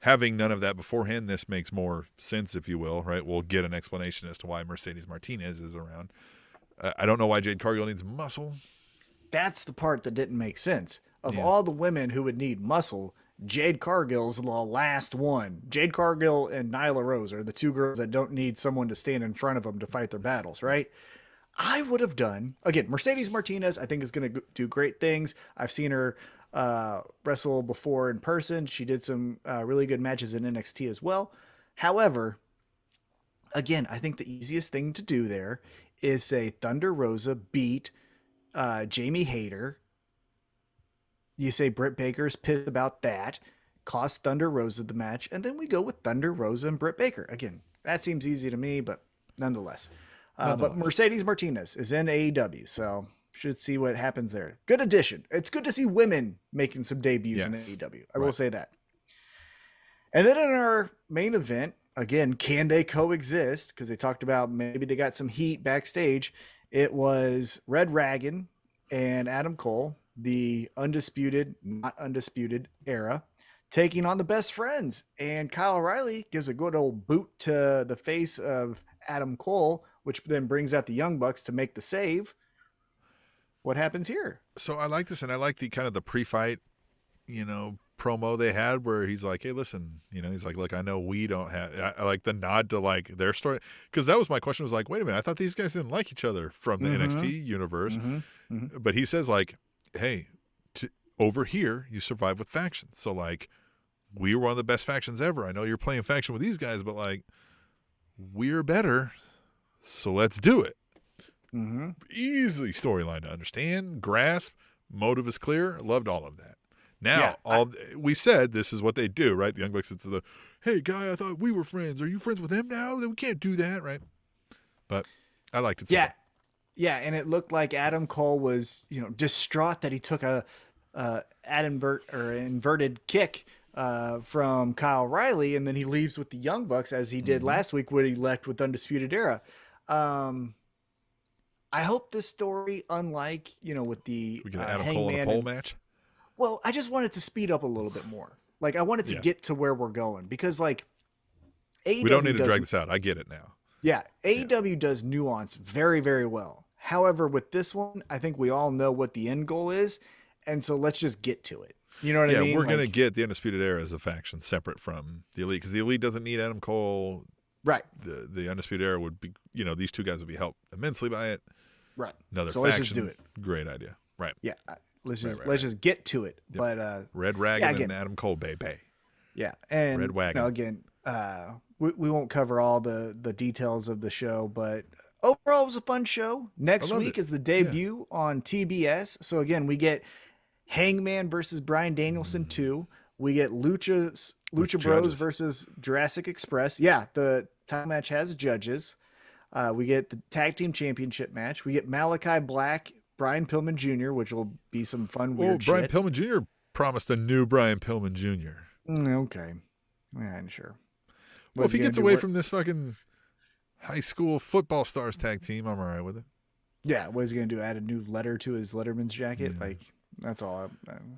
having none of that beforehand, this makes more sense, if you will, right? We'll get an explanation as to why Mercedes Martinez is around. I don't know why Jade Cargill needs muscle. That's the part that didn't make sense. Of all the women who would need muscle, Jade Cargill's the last one. Jade Cargill and Nyla Rose are the two girls that don't need someone to stand in front of them to fight their battles, right? I would have done, again, Mercedes Martinez, I think is going to do great things. I've seen her wrestle before in person. She did some really good matches in NXT as well. However, again, I think the easiest thing to do there is say Thunder Rosa beat Jamie Hayter. You say Britt Baker's pissed about that, cost Thunder Rosa the match, and then we go with Thunder Rosa and Britt Baker. Again, that seems easy to me, but nonetheless. But Mercedes Martinez is in AEW, so should see what happens there. Good addition. It's good to see women making some debuts in AEW. I will say that. And then in our main event, again, can they coexist? Because they talked about maybe they got some heat backstage. It was Red Dragon and Adam Cole, the undisputed, not undisputed era, taking on the Best Friends. And Kyle O'Reilly gives a good old boot to the face of Adam Cole, which then brings out the Young Bucks to make the save. What happens here? So I like this, and I like the kind of the pre-fight, promo they had where he's like, hey, listen, he's like, look, I know we don't have, I like the nod to like their story. Because that was my question, was like, wait a minute, I thought these guys didn't like each other from the NXT universe. But he says like, hey, over here, you survive with factions. So like, we were one of the best factions ever. I know you're playing faction with these guys, but like, we're better. So let's do it. Easily storyline to understand, grasp, motive is clear. Loved all of that. Now, we said this is what they do, right? The Young Bucks, it's the, hey, guy, I thought we were friends. Are you friends with him now? We can't do that, right? But I liked it. Yeah. Yeah, and it looked like Adam Cole was, distraught that he took a inverted kick from Kyle O'Reilly, and then he leaves with the Young Bucks as he did last week when he left with Undisputed Era. I hope this story, unlike, with the we get Adam Cole in a pole match. Well, I just want it to speed up a little bit more. Like, I want it to get to where we're going because, like, AEW we don't need to drag this out. I get it now. Yeah, AEW does nuance very, very well. However, with this one, I think we all know what the end goal is, and so let's just get to it. You know what I mean? Yeah, we're going to get the Undisputed Era as a faction separate from the Elite because the Elite doesn't need Adam Cole. Right. The Undisputed Era would be, these two guys would be helped immensely by it. Right. Another so faction. Let's just do it. Great idea. Right. Yeah. Let's just get to it. Yep. But Red Dragon and Adam Cole, baby. Yeah. And Red Wagon. Again, we won't cover all the details of the show, but overall it was a fun show. Next week is the debut on TBS. So again, we get Hangman versus Bryan Danielson 2. We get Lucha Bros versus Jurassic Express. Yeah, the title match has judges. We get the tag team championship match. We get Malachi Black, Brian Pillman Jr., which will be some fun weird Brian shit. Pillman Jr. promised a new Brian Pillman Jr. Okay. Yeah, sure. Well, if he gets away from this fucking high school football stars tag team, I'm all right with it. Yeah, what is he going to do? Add a new letter to his Letterman's jacket? Yeah. Like, that's all.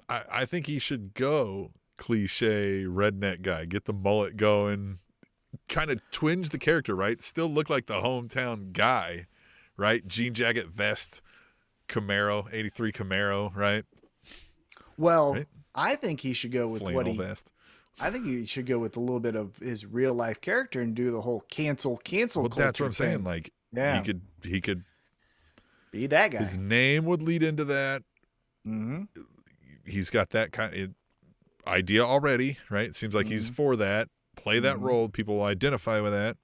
I think he should go cliche redneck guy. Get the mullet going. Kind of twinge the character, right? Still look like the hometown guy, right? Jean jacket, vest, Camaro, 83 Camaro, right? Well, right? I think he should go with flannel vest. I think he should go with a little bit of his real life character and do the whole cancel well, that's what I'm saying. Like, he could be that guy. His name would lead into that. Mm-hmm. He's got that kind of idea already, right? It seems like he's for that. Play that role. People will identify with that.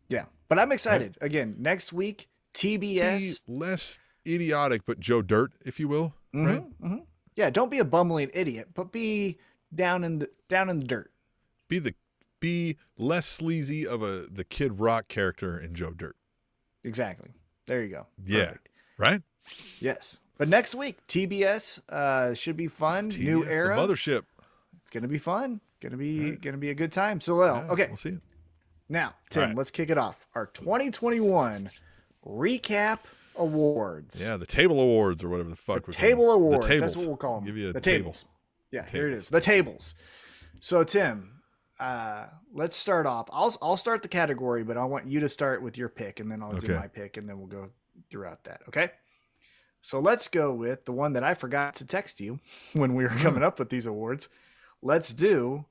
Yeah. But I'm excited. Right. Again, next week, TBS. Be less idiotic, but Joe Dirt, if you will. Right? Mm-hmm. Yeah. Don't be a bumbling idiot, but be down in the dirt. Be less sleazy of the Kid Rock character in Joe Dirt. Exactly. There you go. Yeah. Perfect. Right? Yes. But next week, TBS should be fun. TBS, new era. The mothership. It's gonna be fun. Gonna be a good time. So okay. We'll see it. Now, Tim, let's kick it off. Our 2021 recap Awards. Yeah, the Table Awards or whatever the fuck. Table Awards. The tables. That's what we'll call them. Give you the tables. Yeah, here it is. The tables. So Tim, let's start off. I'll start the category, but I want you to start with your pick, and then I'll do my pick, and then we'll go throughout that. Okay. So let's go with the one that I forgot to text you when we were coming up with these awards. Let's do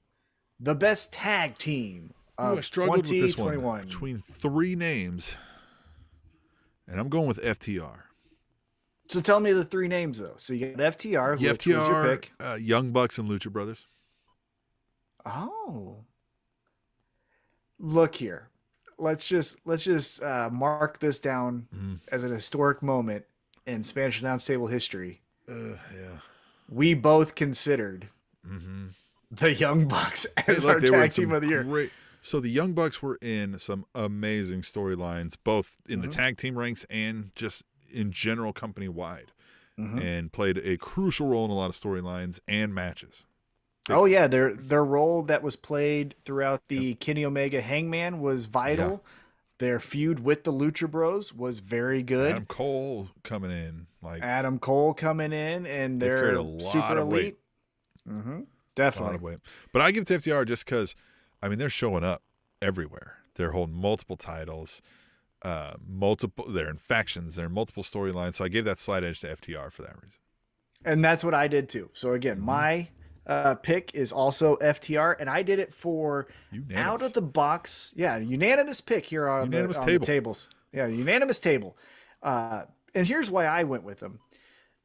the best tag team of I struggled 2021. with this one between three names, and I'm going with FTR. So tell me the three names, though. So you got FTR, which was your pick. Young Bucks and Lucha Brothers. Oh. Look here. Let's just mark this down as an historic moment in Spanish announce table history. Yeah. We both considered the Young Bucks as our tag team of the year. So the Young Bucks were in some amazing storylines, both in the tag team ranks and just in general company wide, and played a crucial role in a lot of storylines and matches. Oh yeah, their role that was played throughout the Kenny Omega Hangman was vital. Yeah. Their feud with the Lucha Bros was very good. Adam Cole coming in, and they're super elite. Definitely. But I give it to FTR just because, I mean, they're showing up everywhere. They're holding multiple titles, they're in factions, they're in multiple storylines. So I gave that slight edge to FTR for that reason. And that's what I did too. So again, my pick is also FTR, and I did it for unanimous. Out of the box. Yeah, unanimous pick here on the tables. Yeah, unanimous table. And here's why I went with them.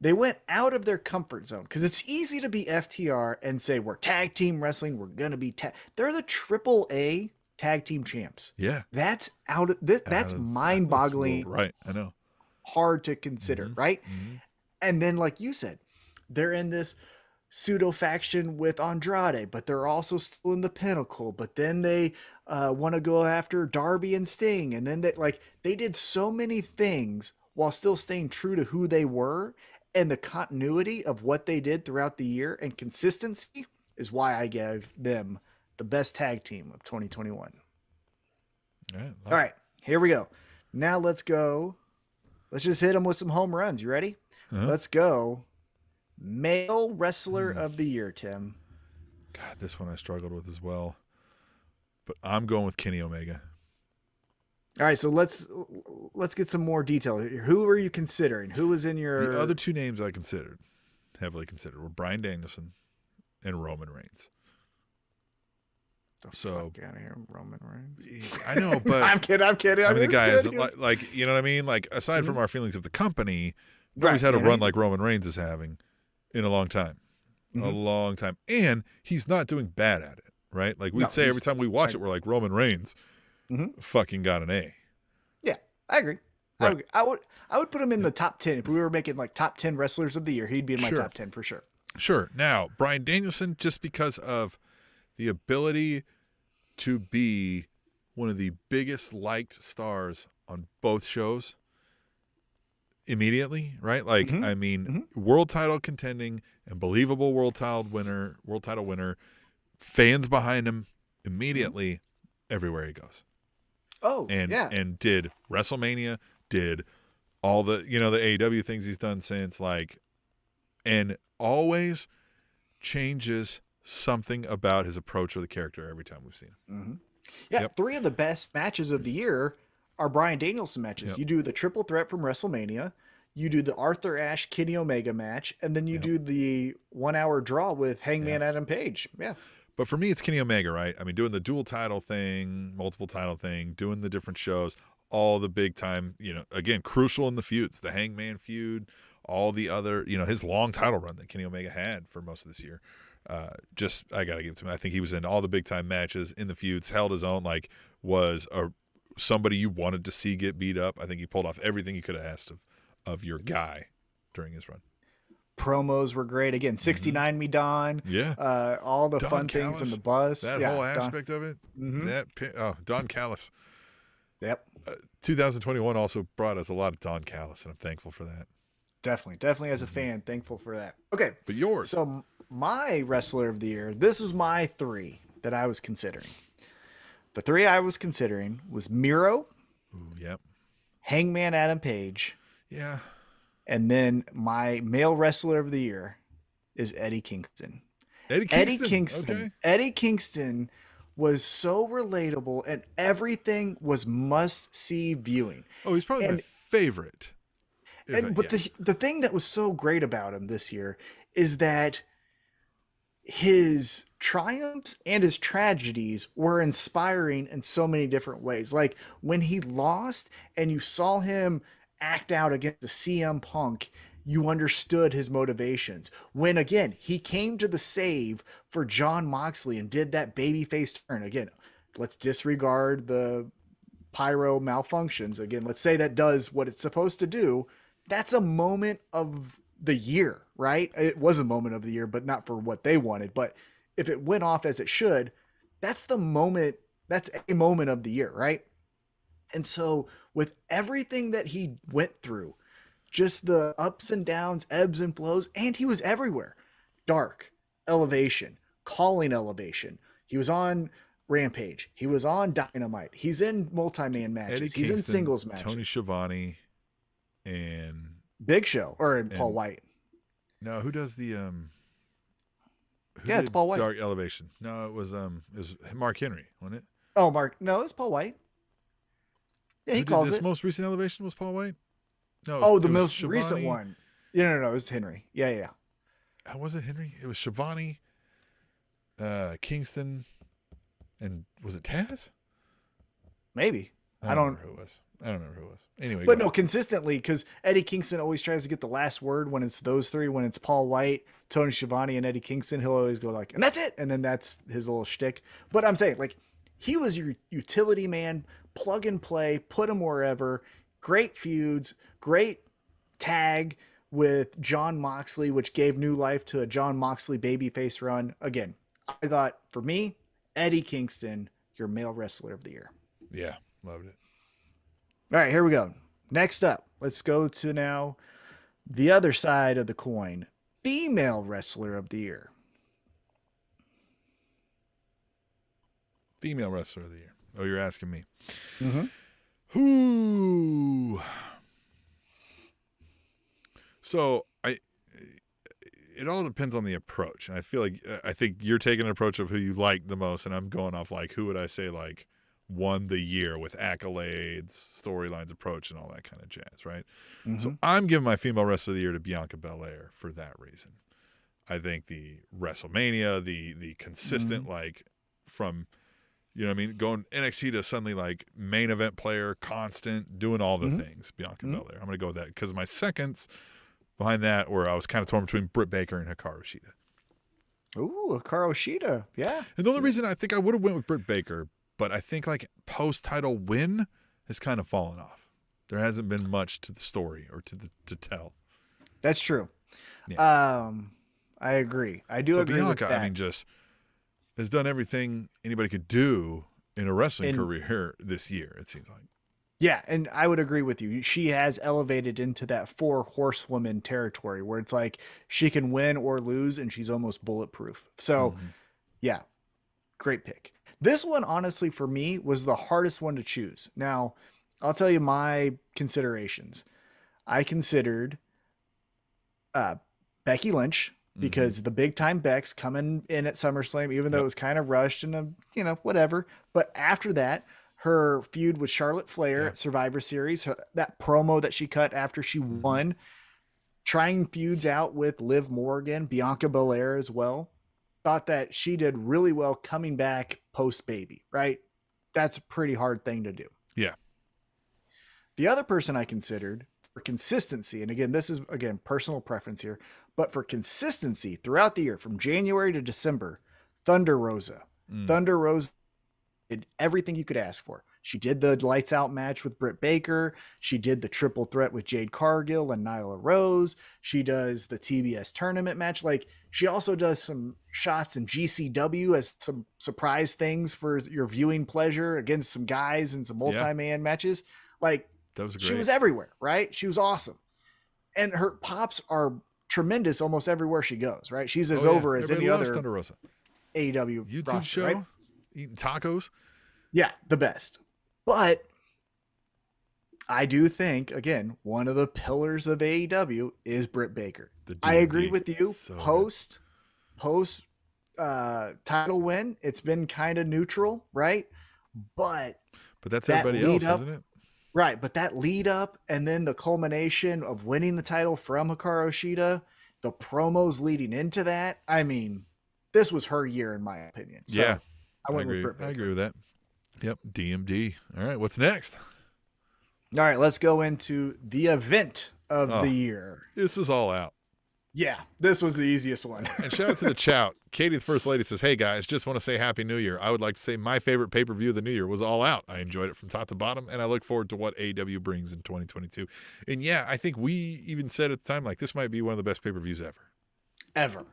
They went out of their comfort zone because it's easy to be FTR and say we're tag team wrestling. We're gonna be they're the AAA tag team champs. Yeah, that's that's mind-boggling. Right, I know. Hard to consider, right? And then, like you said, they're in this pseudo faction with Andrade, but they're also still in the Pinnacle. But then they want to go after Darby and Sting, and then they did so many things while still staying true to who they were, and the continuity of what they did throughout the year and consistency is why I gave them the best tag team of 2021. All right, here we go. Now let's go. Let's just hit them with some home runs. You ready? Let's go. Male Wrestler of the Year, Tim. God, this one I struggled with as well. But I'm going with Kenny Omega. All right, so let's get some more detail here. Who are you considering? Who was in your... The other two names I heavily considered, were Bryan Danielson and Roman Reigns. Fuck out of here, Roman Reigns. I know, but... I'm kidding. I mean, the guy is, like, you know what I mean? Like, aside from our feelings of the company, nobody's had a run like Roman Reigns is having in a long time. A long time. And he's not doing bad at it, right? Like, we'd say every time we watch it, we're like, Roman Reigns fucking got an A. Yeah, I agree. Right. I would put him in the top 10. If we were making like top 10 wrestlers of the year, he'd be in my top 10 for sure. Sure. Now, Bryan Danielson, just because of the ability to be one of the biggest liked stars on both shows immediately, right? Like, I mean, world title contending and believable world title winner, fans behind him immediately everywhere he goes. Oh, and did WrestleMania, did all the, the AEW things he's done since, like, and always changes something about his approach or the character every time we've seen him. Yeah, 3 of the best matches of the year are Bryan Danielson matches. You do the triple threat from WrestleMania, you do the Arthur Ashe Kenny Omega match, and then you do the 1 hour draw with Hangman Adam Page. Yeah. But for me, it's Kenny Omega, right? I mean, doing the dual title thing, multiple title thing, doing the different shows, all the big time, again, crucial in the feuds, the Hangman feud, all the other, his long title run that Kenny Omega had for most of this year. I got to give it to him. I think he was in all the big time matches, in the feuds, held his own, like, was somebody you wanted to see get beat up. I think he pulled off everything he could have asked of your guy during his run. Promos were great. Again, 69 Me Don. Yeah. All the Don fun Callis, things in the bus. That whole aspect of it. Don Callis. Yep. 2021 also brought us a lot of Don Callis, and I'm thankful for that. Definitely as a fan, thankful for that. Okay. But yours. So my Wrestler of the Year, this was my 3 that I was considering. The 3 I was considering was Miro, Ooh, yep. Hangman Adam Page, Yeah. And then my male wrestler of the year is Eddie Kingston. Eddie Kingston. Okay. Eddie Kingston was so relatable, and everything was must see viewing. Oh, he's probably my And favorite. but the thing that was so great about him this year is that his triumphs and his tragedies were inspiring in so many different ways. Like when he lost and you saw him act out against the CM Punk, you understood his motivations. When again, he came to the save for John Moxley and did that babyface turn. Again, let's disregard the pyro malfunctions. Again, let's say that does what it's supposed to do. That's a moment of the year, right? It was a moment of the year, but not for what they wanted. But if it went off as it should, that's the moment. That's a moment of the year, right? And so with everything that he went through, just the ups and downs, ebbs and flows, and he was everywhere. Dark, Elevation, Calling Elevation. He was on Rampage. He was on Dynamite. He's in multi-man matches. Eddie He's Kingston, in singles matches. Tony Schiavone, and Big Show or Paul White. No, who does the it's Paul White. Dark Elevation. No, it was Mark Henry, wasn't it? Oh, Mark. No, it's Paul White. Yeah, he Who did calls this it. most recent Elevation was Paul White. No. Oh, the it was most Schiavone. recent one. Yeah, no, it was Henry. Yeah. How was it Henry? It was Schiavone, Kingston, and was it Taz? Maybe. I don't remember who it was. I don't remember who it was. Anyway, but no, consistently, because Eddie Kingston always tries to get the last word when it's those three. When it's Paul White, Tony Schiavone, and Eddie Kingston, he'll always go like, and that's it. And then that's his little shtick. But I'm saying, like, he was your utility man, plug and play, put him wherever. Great feuds, great tag with John Moxley, which gave new life to a John Moxley babyface run. Again, I thought, for me, Eddie Kingston, your male wrestler of the year. Yeah, loved it. All right, here we go. Next up, let's go to now the other side of the coin. Female wrestler of the year. Female wrestler of the year. Oh, you're asking me. Mm-hmm. Ooh. So it all depends on the approach. And I think you're taking an approach of who you like the most, and I'm going off like who would I say like won the year with accolades, storylines, approach, and all that kind of jazz, right? Mm-hmm. So I'm giving my female wrestler of the year to Bianca Belair for that reason. I think the WrestleMania, the consistent like from, you know what I mean, going NXT to suddenly like main event player, constant, doing all the things, Bianca Belair. I'm going to go with that because my seconds behind that where I was kind of torn between Britt Baker and Hikaru Shida. Ooh, Hikaru Shida. Yeah. And the only reason I think I would have went with Britt Baker, but I think like post-title win has kind of fallen off. There hasn't been much to the story or to tell. That's true. Yeah. I agree. I do agree Bianca, with that. I mean, just has done everything anybody could do in a wrestling career this year, it seems like. Yeah, and I would agree with you. She has elevated into that 4 horsewoman territory where it's like she can win or lose and she's almost bulletproof. So, yeah, great pick. This one, honestly, for me, was the hardest one to choose. Now, I'll tell you my considerations. I considered Becky Lynch because the big time Beck's coming in at SummerSlam, even though it was kind of rushed and, whatever. But after that, her feud with Charlotte Flair at Survivor Series, that promo that she cut after she won, trying feuds out with Liv Morgan, Bianca Belair as well. Thought that she did really well coming back post baby, right? That's a pretty hard thing to do. Yeah. The other person I considered for consistency, and again, this is personal preference here, but for consistency throughout the year from January to December, Thunder Rosa. Thunder Rosa did everything you could ask for. She did the lights out match with Britt Baker. She did the triple threat with Jade Cargill and Nyla Rose. She does the TBS tournament match. Like, she also does some shots in GCW as some surprise things for your viewing pleasure against some guys and some multi-man matches. Like, that was great. She was everywhere, right? She was awesome. And her pops are tremendous almost everywhere she goes, right? She's as over as Everybody any loves other Thunder Rosa. AEW YouTube roster, show, right? eating tacos. Yeah, the best. But I do think, again, one of the pillars of AEW is Britt Baker. The I agree DMD. with you. So Post title win, it's been kind of neutral, right? But that's that everybody lead else, up, isn't it? right? But that lead up and then the culmination of winning the title from Hikaru Shida, the promos leading into that. I mean, this was her year, in my opinion. So Yeah, I I went with agree. Britt Baker. I agree with that. Yep, DMD. All right, what's next? All right, let's go into the event of Oh. the year. This is All Out. Yeah, this was the easiest one. And shout out to the Chout. Katie, the First Lady, says, hey, guys, just want to say Happy New Year. I would like to say my favorite pay-per-view of the new year was All Out. I enjoyed it from top to bottom, and I look forward to what AEW brings in 2022. And, yeah, I think we even said at the time, like, this might be one of the best pay-per-views ever. Ever.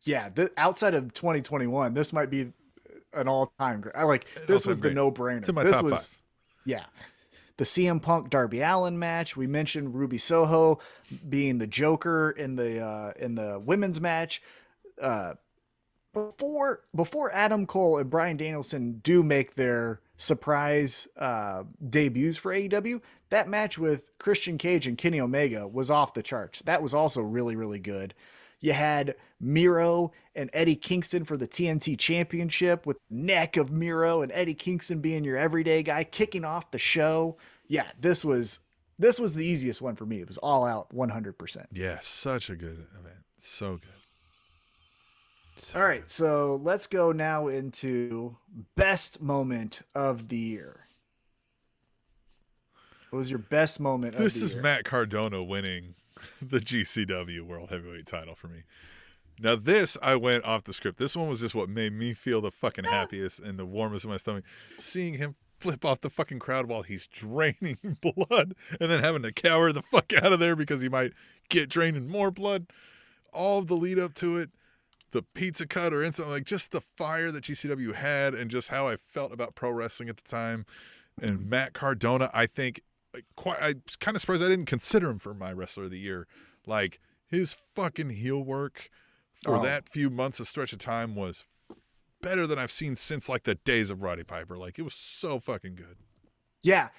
Yeah, outside of 2021, this might be an all-time great. This was the no-brainer. It's in my this top was, 5. Yeah. The CM Punk Darby Allin match. We mentioned Ruby Soho being the Joker in the women's match. Before Adam Cole and Bryan Danielson do make their surprise debuts for AEW, that match with Christian Cage and Kenny Omega was off the charts. That was also really, really good. You had Miro and Eddie Kingston for the TNT Championship, with neck of Miro and Eddie Kingston being your everyday guy, kicking off the show. Yeah, this was the easiest one for me. It was All Out 100%. Yeah, such a good event. So good. All right, so let's go now into best moment of the year. What was your best moment of the year? This is Matt Cardona winning the GCW World Heavyweight title for me. Now this, I went off the script. This one was just what made me feel the fucking happiest and the warmest in my stomach. Seeing him flip off the fucking crowd while he's draining blood and then having to cower the fuck out of there because he might get drained in more blood. All of the lead up to it, the pizza cutter and something, like just the fire that GCW had and just how I felt about pro wrestling at the time. And Matt Cardona, I think, I'm kind of surprised I didn't consider him for my wrestler of the year. Like, his fucking heel work for that few months, a stretch of time, was better than I've seen since like the days of Roddy Piper. Like, it was so fucking good. Yeah,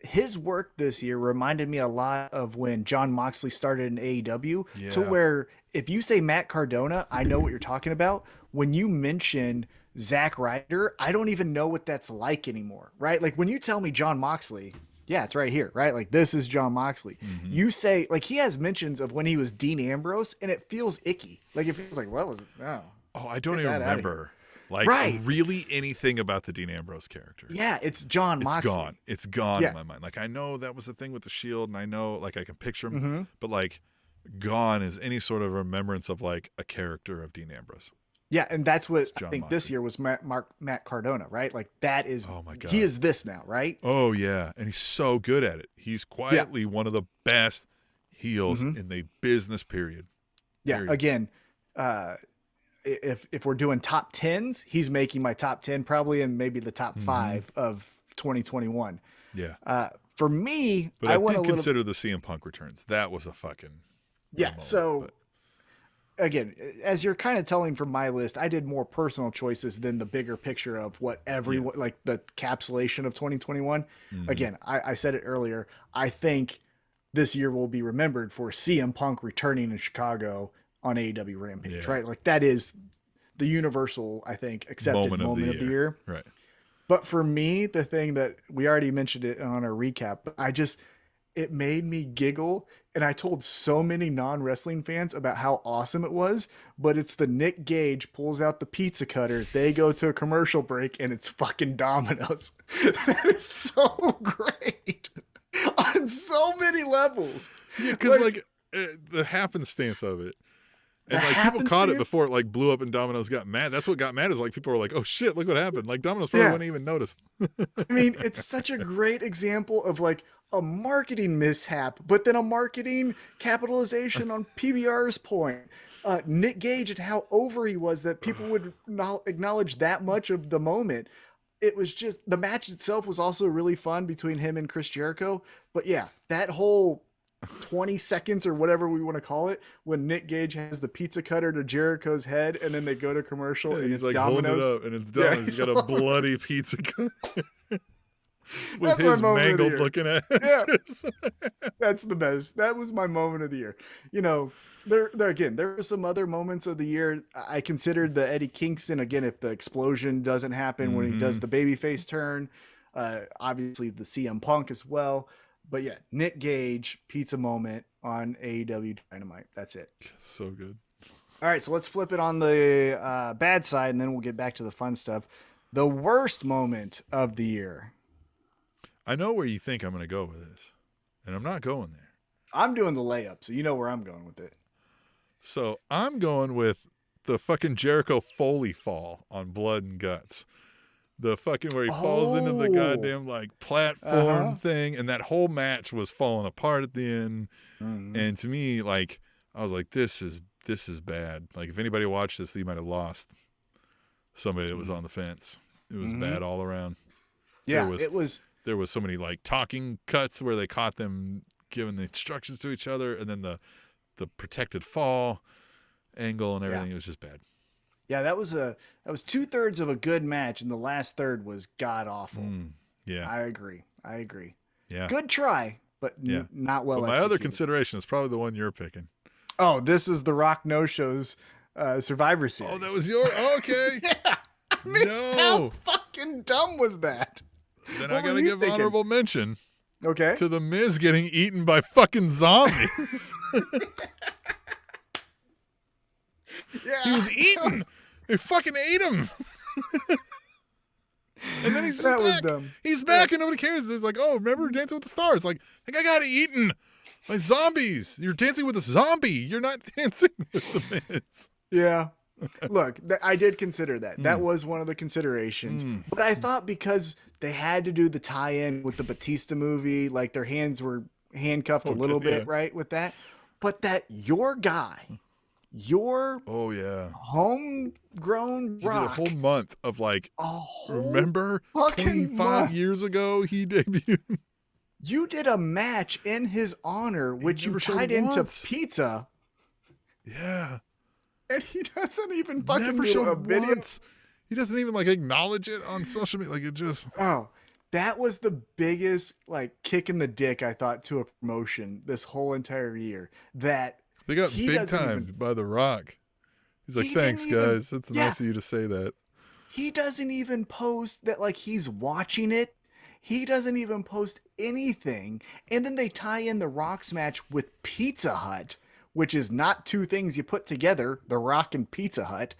his work this year reminded me a lot of when Jon Moxley started in AEW, to where if you say Matt Cardona, I know what you're talking about. When you mention Zack Ryder, I don't even know what that's like anymore, right? Like, when you tell me Jon Moxley, yeah, it's right here, right? Like, this is Jon Moxley. Mm-hmm. You say, like, he has mentions of when he was Dean Ambrose, and it feels icky. Like, it feels like, what was it? Oh, I don't even remember, like, really anything about the Dean Ambrose character. Yeah, it's Jon Moxley. It's gone in my mind. Like, I know that was the thing with the Shield, and I know, like, I can picture him, but, like, gone is any sort of remembrance of, like, a character of Dean Ambrose. Yeah, and that's what I think Moxley. This year was Matt Cardona, right? Like, that is, oh my God, he is this now, right? Oh yeah, and he's so good at it. He's quietly one of the best heels in the business period. Yeah, again, if we're doing top 10s, he's making my top 10, probably in maybe the top 5 of 2021. Yeah. For me, but I did consider the CM Punk returns. That was a fucking moment, so. Again, as you're kind of telling from my list, I did more personal choices than the bigger picture of what everyone, like the capsulation of 2021. Again, I said it earlier. I think this year will be remembered for CM Punk returning in Chicago on AEW Rampage, right? Like, that is the universal, I think, accepted moment of the year. Right. But for me, the thing that we already mentioned it on our recap, but it made me giggle. And I told so many non-wrestling fans about how awesome it was, but it's the Nick Gage pulls out the pizza cutter. They go to a commercial break and it's fucking Domino's. That is so great on so many levels. Yeah, because the happenstance of it. And like, people caught it before it like blew up and Domino's got mad. That's what got mad, is like, people were like, oh shit, look what happened. Like, Domino's probably wouldn't even notice. I mean, it's such a great example of like a marketing mishap, but then a marketing capitalization on PBR's point. Nick Gage and how over he was that people would not acknowledge that much of the moment. It was just, the match itself was also really fun between him and Chris Jericho. But yeah, that whole 20 seconds or whatever we want to call it, when Nick Gage has the pizza cutter to Jericho's head and then they go to commercial and he's it's like Domino's. holding it up and it's Domino's. He's got a bloody pizza cutter. with That's my his moment of the mangled year. looking at. Yeah. That's the best. That was my moment of the year. You know, there again, there were some other moments of the year. I considered the Eddie Kingston again. If the explosion doesn't happen when he does the babyface turn, obviously the CM Punk as well. But yeah, Nick Gage pizza moment on AEW Dynamite. That's it. So good. All right, so let's flip it on the bad side, and then we'll get back to the fun stuff. The worst moment of the year. I know where you think I'm going to go with this, and I'm not going there. I'm doing the layup, so you know where I'm going with it. So I'm going with the fucking Jericho Foley fall on Blood and Guts. The fucking where he falls into the goddamn like platform thing, and that whole match was falling apart at the end. Mm-hmm. And to me, like, I was like, this is bad. Like, if anybody watched this, you might have lost somebody that was on the fence. It was bad all around. Yeah, There was so many like talking cuts where they caught them giving the instructions to each other, and then the protected fall angle and everything. It was just bad. Yeah, that was 2/3 of a good match, and the last third was god awful. Yeah, I agree. Yeah, good try, but not well. But my other consideration is probably the one you're picking. Oh, this is the Rock No Shows Survivor Series. Oh, that was your okay. Yeah, I mean, no, how fucking dumb was that? Then I gotta give honorable mention. Okay. To the Miz getting eaten by fucking zombies. Yeah. He was eaten. They fucking ate him. And then he's back. Was dumb. He's back and nobody cares. It's like, oh, remember Dancing with the Stars? Like, I got eaten by zombies. You're dancing with a zombie. You're not dancing with the Miz. Yeah. Look, I did consider that. That was one of the considerations. But I thought because they had to do the tie-in with the Batista movie, like their hands were handcuffed a little bit, right, with that. But that your guy, your homegrown Rock, did a whole month of like, remember 25 years ago he debuted? You did a match in his honor, which you tied into pizza. Yeah. And he doesn't even fucking never do showed a video. Once. He doesn't even like acknowledge it on social media. Like it just. Oh, that was the biggest like kick in the dick I thought to a promotion this whole entire year. That they got big time by The Rock. He's like, thanks guys. That's nice of you to say that. He doesn't even post that like he's watching it. He doesn't even post anything. And then they tie in the Rock's match with Pizza Hut, which is not two things you put together, The Rock and Pizza Hut.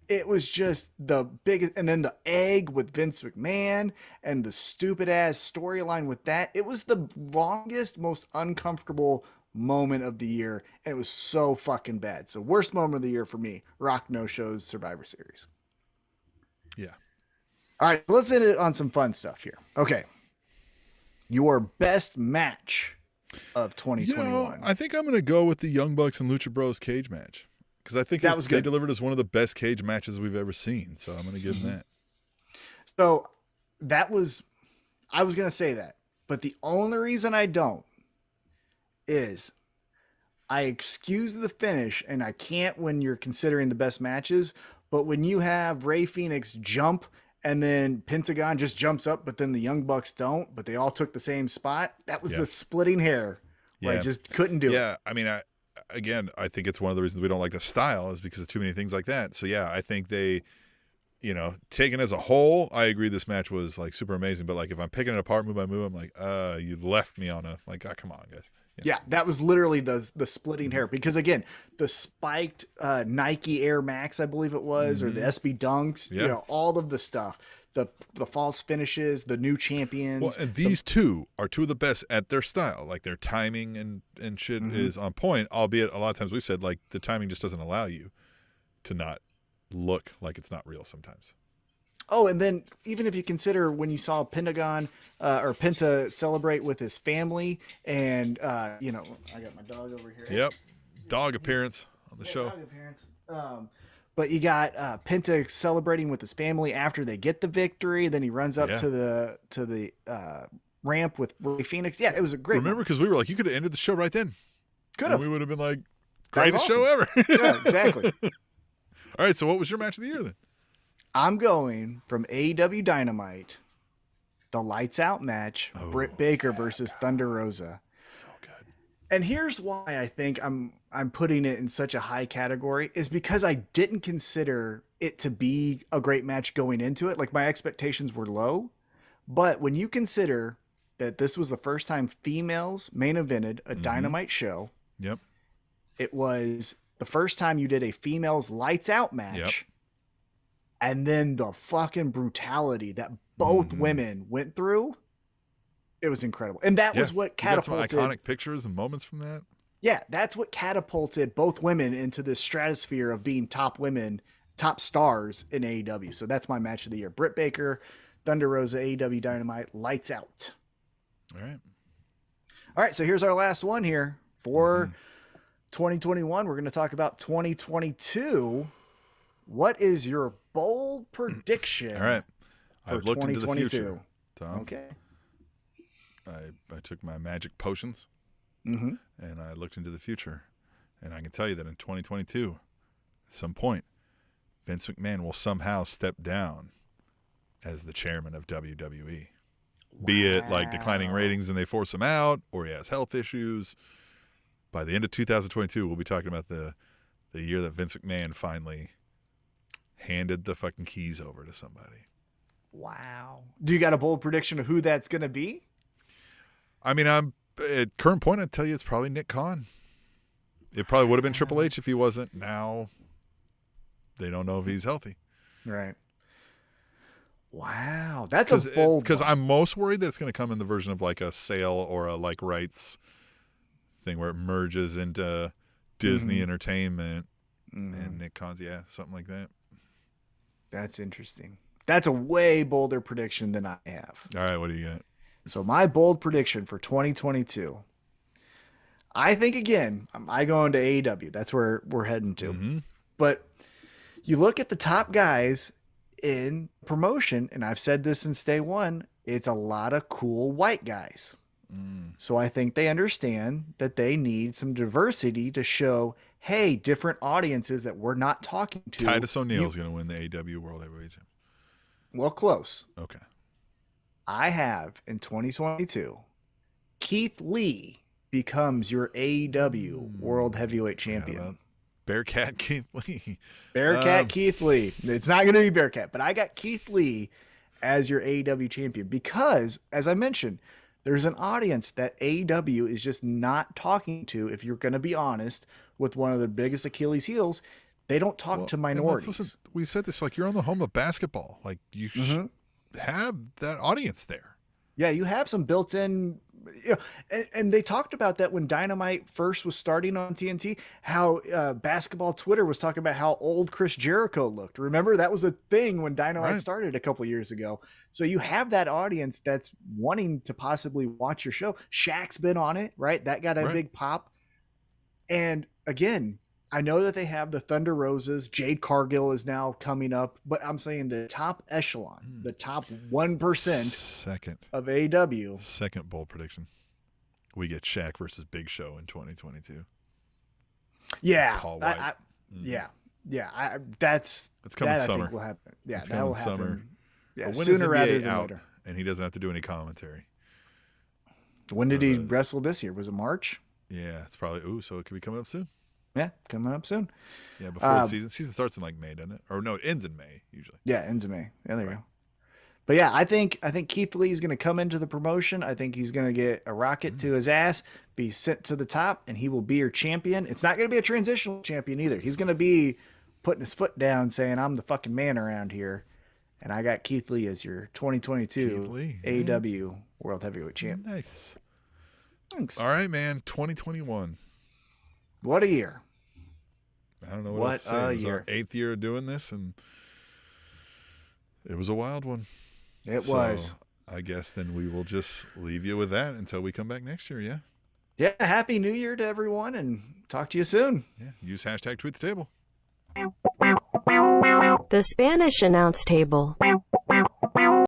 It was just the biggest, and then the egg with Vince McMahon and the stupid ass storyline with that. It was the longest, most uncomfortable moment of the year, and it was so fucking bad. So worst moment of the year for me, Rock No Shows Survivor Series. Yeah. All right, let's end it on some fun stuff here. Okay. Your best match of 2021. I think I'm going to go with the Young Bucks and Lucha Bros cage match. Because I think they delivered as one of the best cage matches we've ever seen. So I'm going to give them that. So I was going to say that. But the only reason I don't is I excuse the finish, and I can't when you're considering the best matches. But when you have Rey Fenix jump and then Pentagon just jumps up, but then the Young Bucks don't, but they all took the same spot, that was the splitting hair where I just couldn't do it. Yeah, I mean, I think it's one of the reasons we don't like the style is because of too many things like that. So, yeah, I think they, taken as a whole, I agree this match was, like, super amazing. But, like, if I'm picking it apart move by move, I'm like, you left me on come on, guys. Yeah, that was literally the splitting hair. Because, again, the spiked Nike Air Max, I believe it was, or the SB Dunks, all of the stuff. The false finishes, the new champions. Well, and these two are two of the best at their style. Like, their timing and shit is on point, albeit a lot of times we've said, like, the timing just doesn't allow you to not look like it's not real sometimes. Oh, and then even if you consider when you saw Pentagon or Penta celebrate with his family and, I got my dog over here. Yep. Dog appearance on the show. Dog appearance. But you got Penta celebrating with his family after they get the victory. Then he runs up to the ramp with Rey Fenix. Yeah, it was a great. Remember, because we were like, you could have ended the show right then. Could have. We would have been like, greatest show ever. Yeah, exactly. All right, so what was your match of the year then? I'm going from AEW Dynamite, the lights out match, Britt Baker versus Thunder Rosa. So good. And here's why I think I'm putting it in such a high category is because I didn't consider it to be a great match going into it. Like my expectations were low, but when you consider that this was the first time females main evented a Dynamite show. Yep. It was the first time you did a females lights out match. Yep. And then the fucking brutality that both women went through. It was incredible. And that was what catapulted. You got some iconic pictures and moments from that. Yeah. That's what catapulted both women into this stratosphere of being top women, top stars in AEW. So that's my match of the year. Britt Baker, Thunder Rosa, AEW Dynamite, lights out. All right. So here's our last one here for 2021. We're going to talk about 2022. What is your bold prediction? All right. For I've looked 2022. into the future, Tom. Okay. I took my magic potions and I looked into the future. And I can tell you that in 2022, at some point, Vince McMahon will somehow step down as the chairman of WWE. Wow. Be it like declining ratings and they force him out, or he has health issues. By the end of 2022, we'll be talking about the year that Vince McMahon finally handed the fucking keys over to somebody. Wow. Do you got a bold prediction of who that's going to be? I mean, I'm at current point, I'd tell you it's probably Nick Khan. It probably would have been Triple H if he wasn't. Now they don't know if he's healthy. Right. Wow. That's a bold because I'm most worried that it's going to come in the version of like a sale or a like rights thing where it merges into Disney Entertainment and Nick Khan's. Yeah, something like that. That's interesting. That's a way bolder prediction than I have. All right, what do you got? So my bold prediction for 2022, I think, again, I go into AEW. That's where we're heading to. But you look at the top guys in promotion, and I've said this since day one, it's a lot of cool white guys. So I think they understand that they need some diversity to show, hey, different audiences that we're not talking to. Titus O'Neil's going to win the AEW World Heavyweight Championship. Well, close. Okay. I have in 2022, Keith Lee becomes your AEW World Heavyweight Champion. Bearcat Keith Lee. Bearcat Keith Lee. It's not going to be Bearcat, but I got Keith Lee as your AEW champion because, as I mentioned, there's an audience that AEW is just not talking to. If you're going to be honest, with one of the biggest Achilles heels, they don't talk to minorities. Listen, we said this, like, you're on the home of basketball. Like, you should have that audience there. Yeah, you have some built-in, and they talked about that when Dynamite first was starting on TNT, how basketball Twitter was talking about how old Chris Jericho looked. Remember, that was a thing when Dynamite started a couple years ago. So you have that audience that's wanting to possibly watch your show. Shaq's been on it, right? That got a big pop. And again, I know that they have the Thunder Roses. Jade Cargill is now coming up, but I'm saying the top echelon, the top 1% of AEW. Second bold prediction. We get Shaq versus Big Show in 2022. Yeah. Paul White. That's coming that summer. I think will happen. Yeah, it's that will happen. Summer. Yeah, sooner rather than later. And he doesn't have to do any commentary. When did he wrestle this year? Was it March? Yeah, it's probably so it could be coming up soon. Yeah, coming up soon. Yeah, before the season. Season starts in like May, doesn't it? Or no, it ends in May usually. Yeah, ends in May. Yeah, there you go. But yeah, I think Keith Lee is going to come into the promotion. I think he's going to get a rocket to his ass, be sent to the top, and he will be your champion. It's not going to be a transitional champion either. He's going to be putting his foot down, saying, "I'm the fucking man around here." And I got Keith Lee as your 2022 AEW World Heavyweight Champ. Nice. Thanks. All right, man. 2021. What a year. I don't know what else to say. It was our 8th year of doing this, and it was a wild one. It was. I guess then we will just leave you with that until we come back next year, yeah? Yeah, Happy New Year to everyone, and talk to you soon. Yeah, use hashtag tweet the table. The Spanish announce table.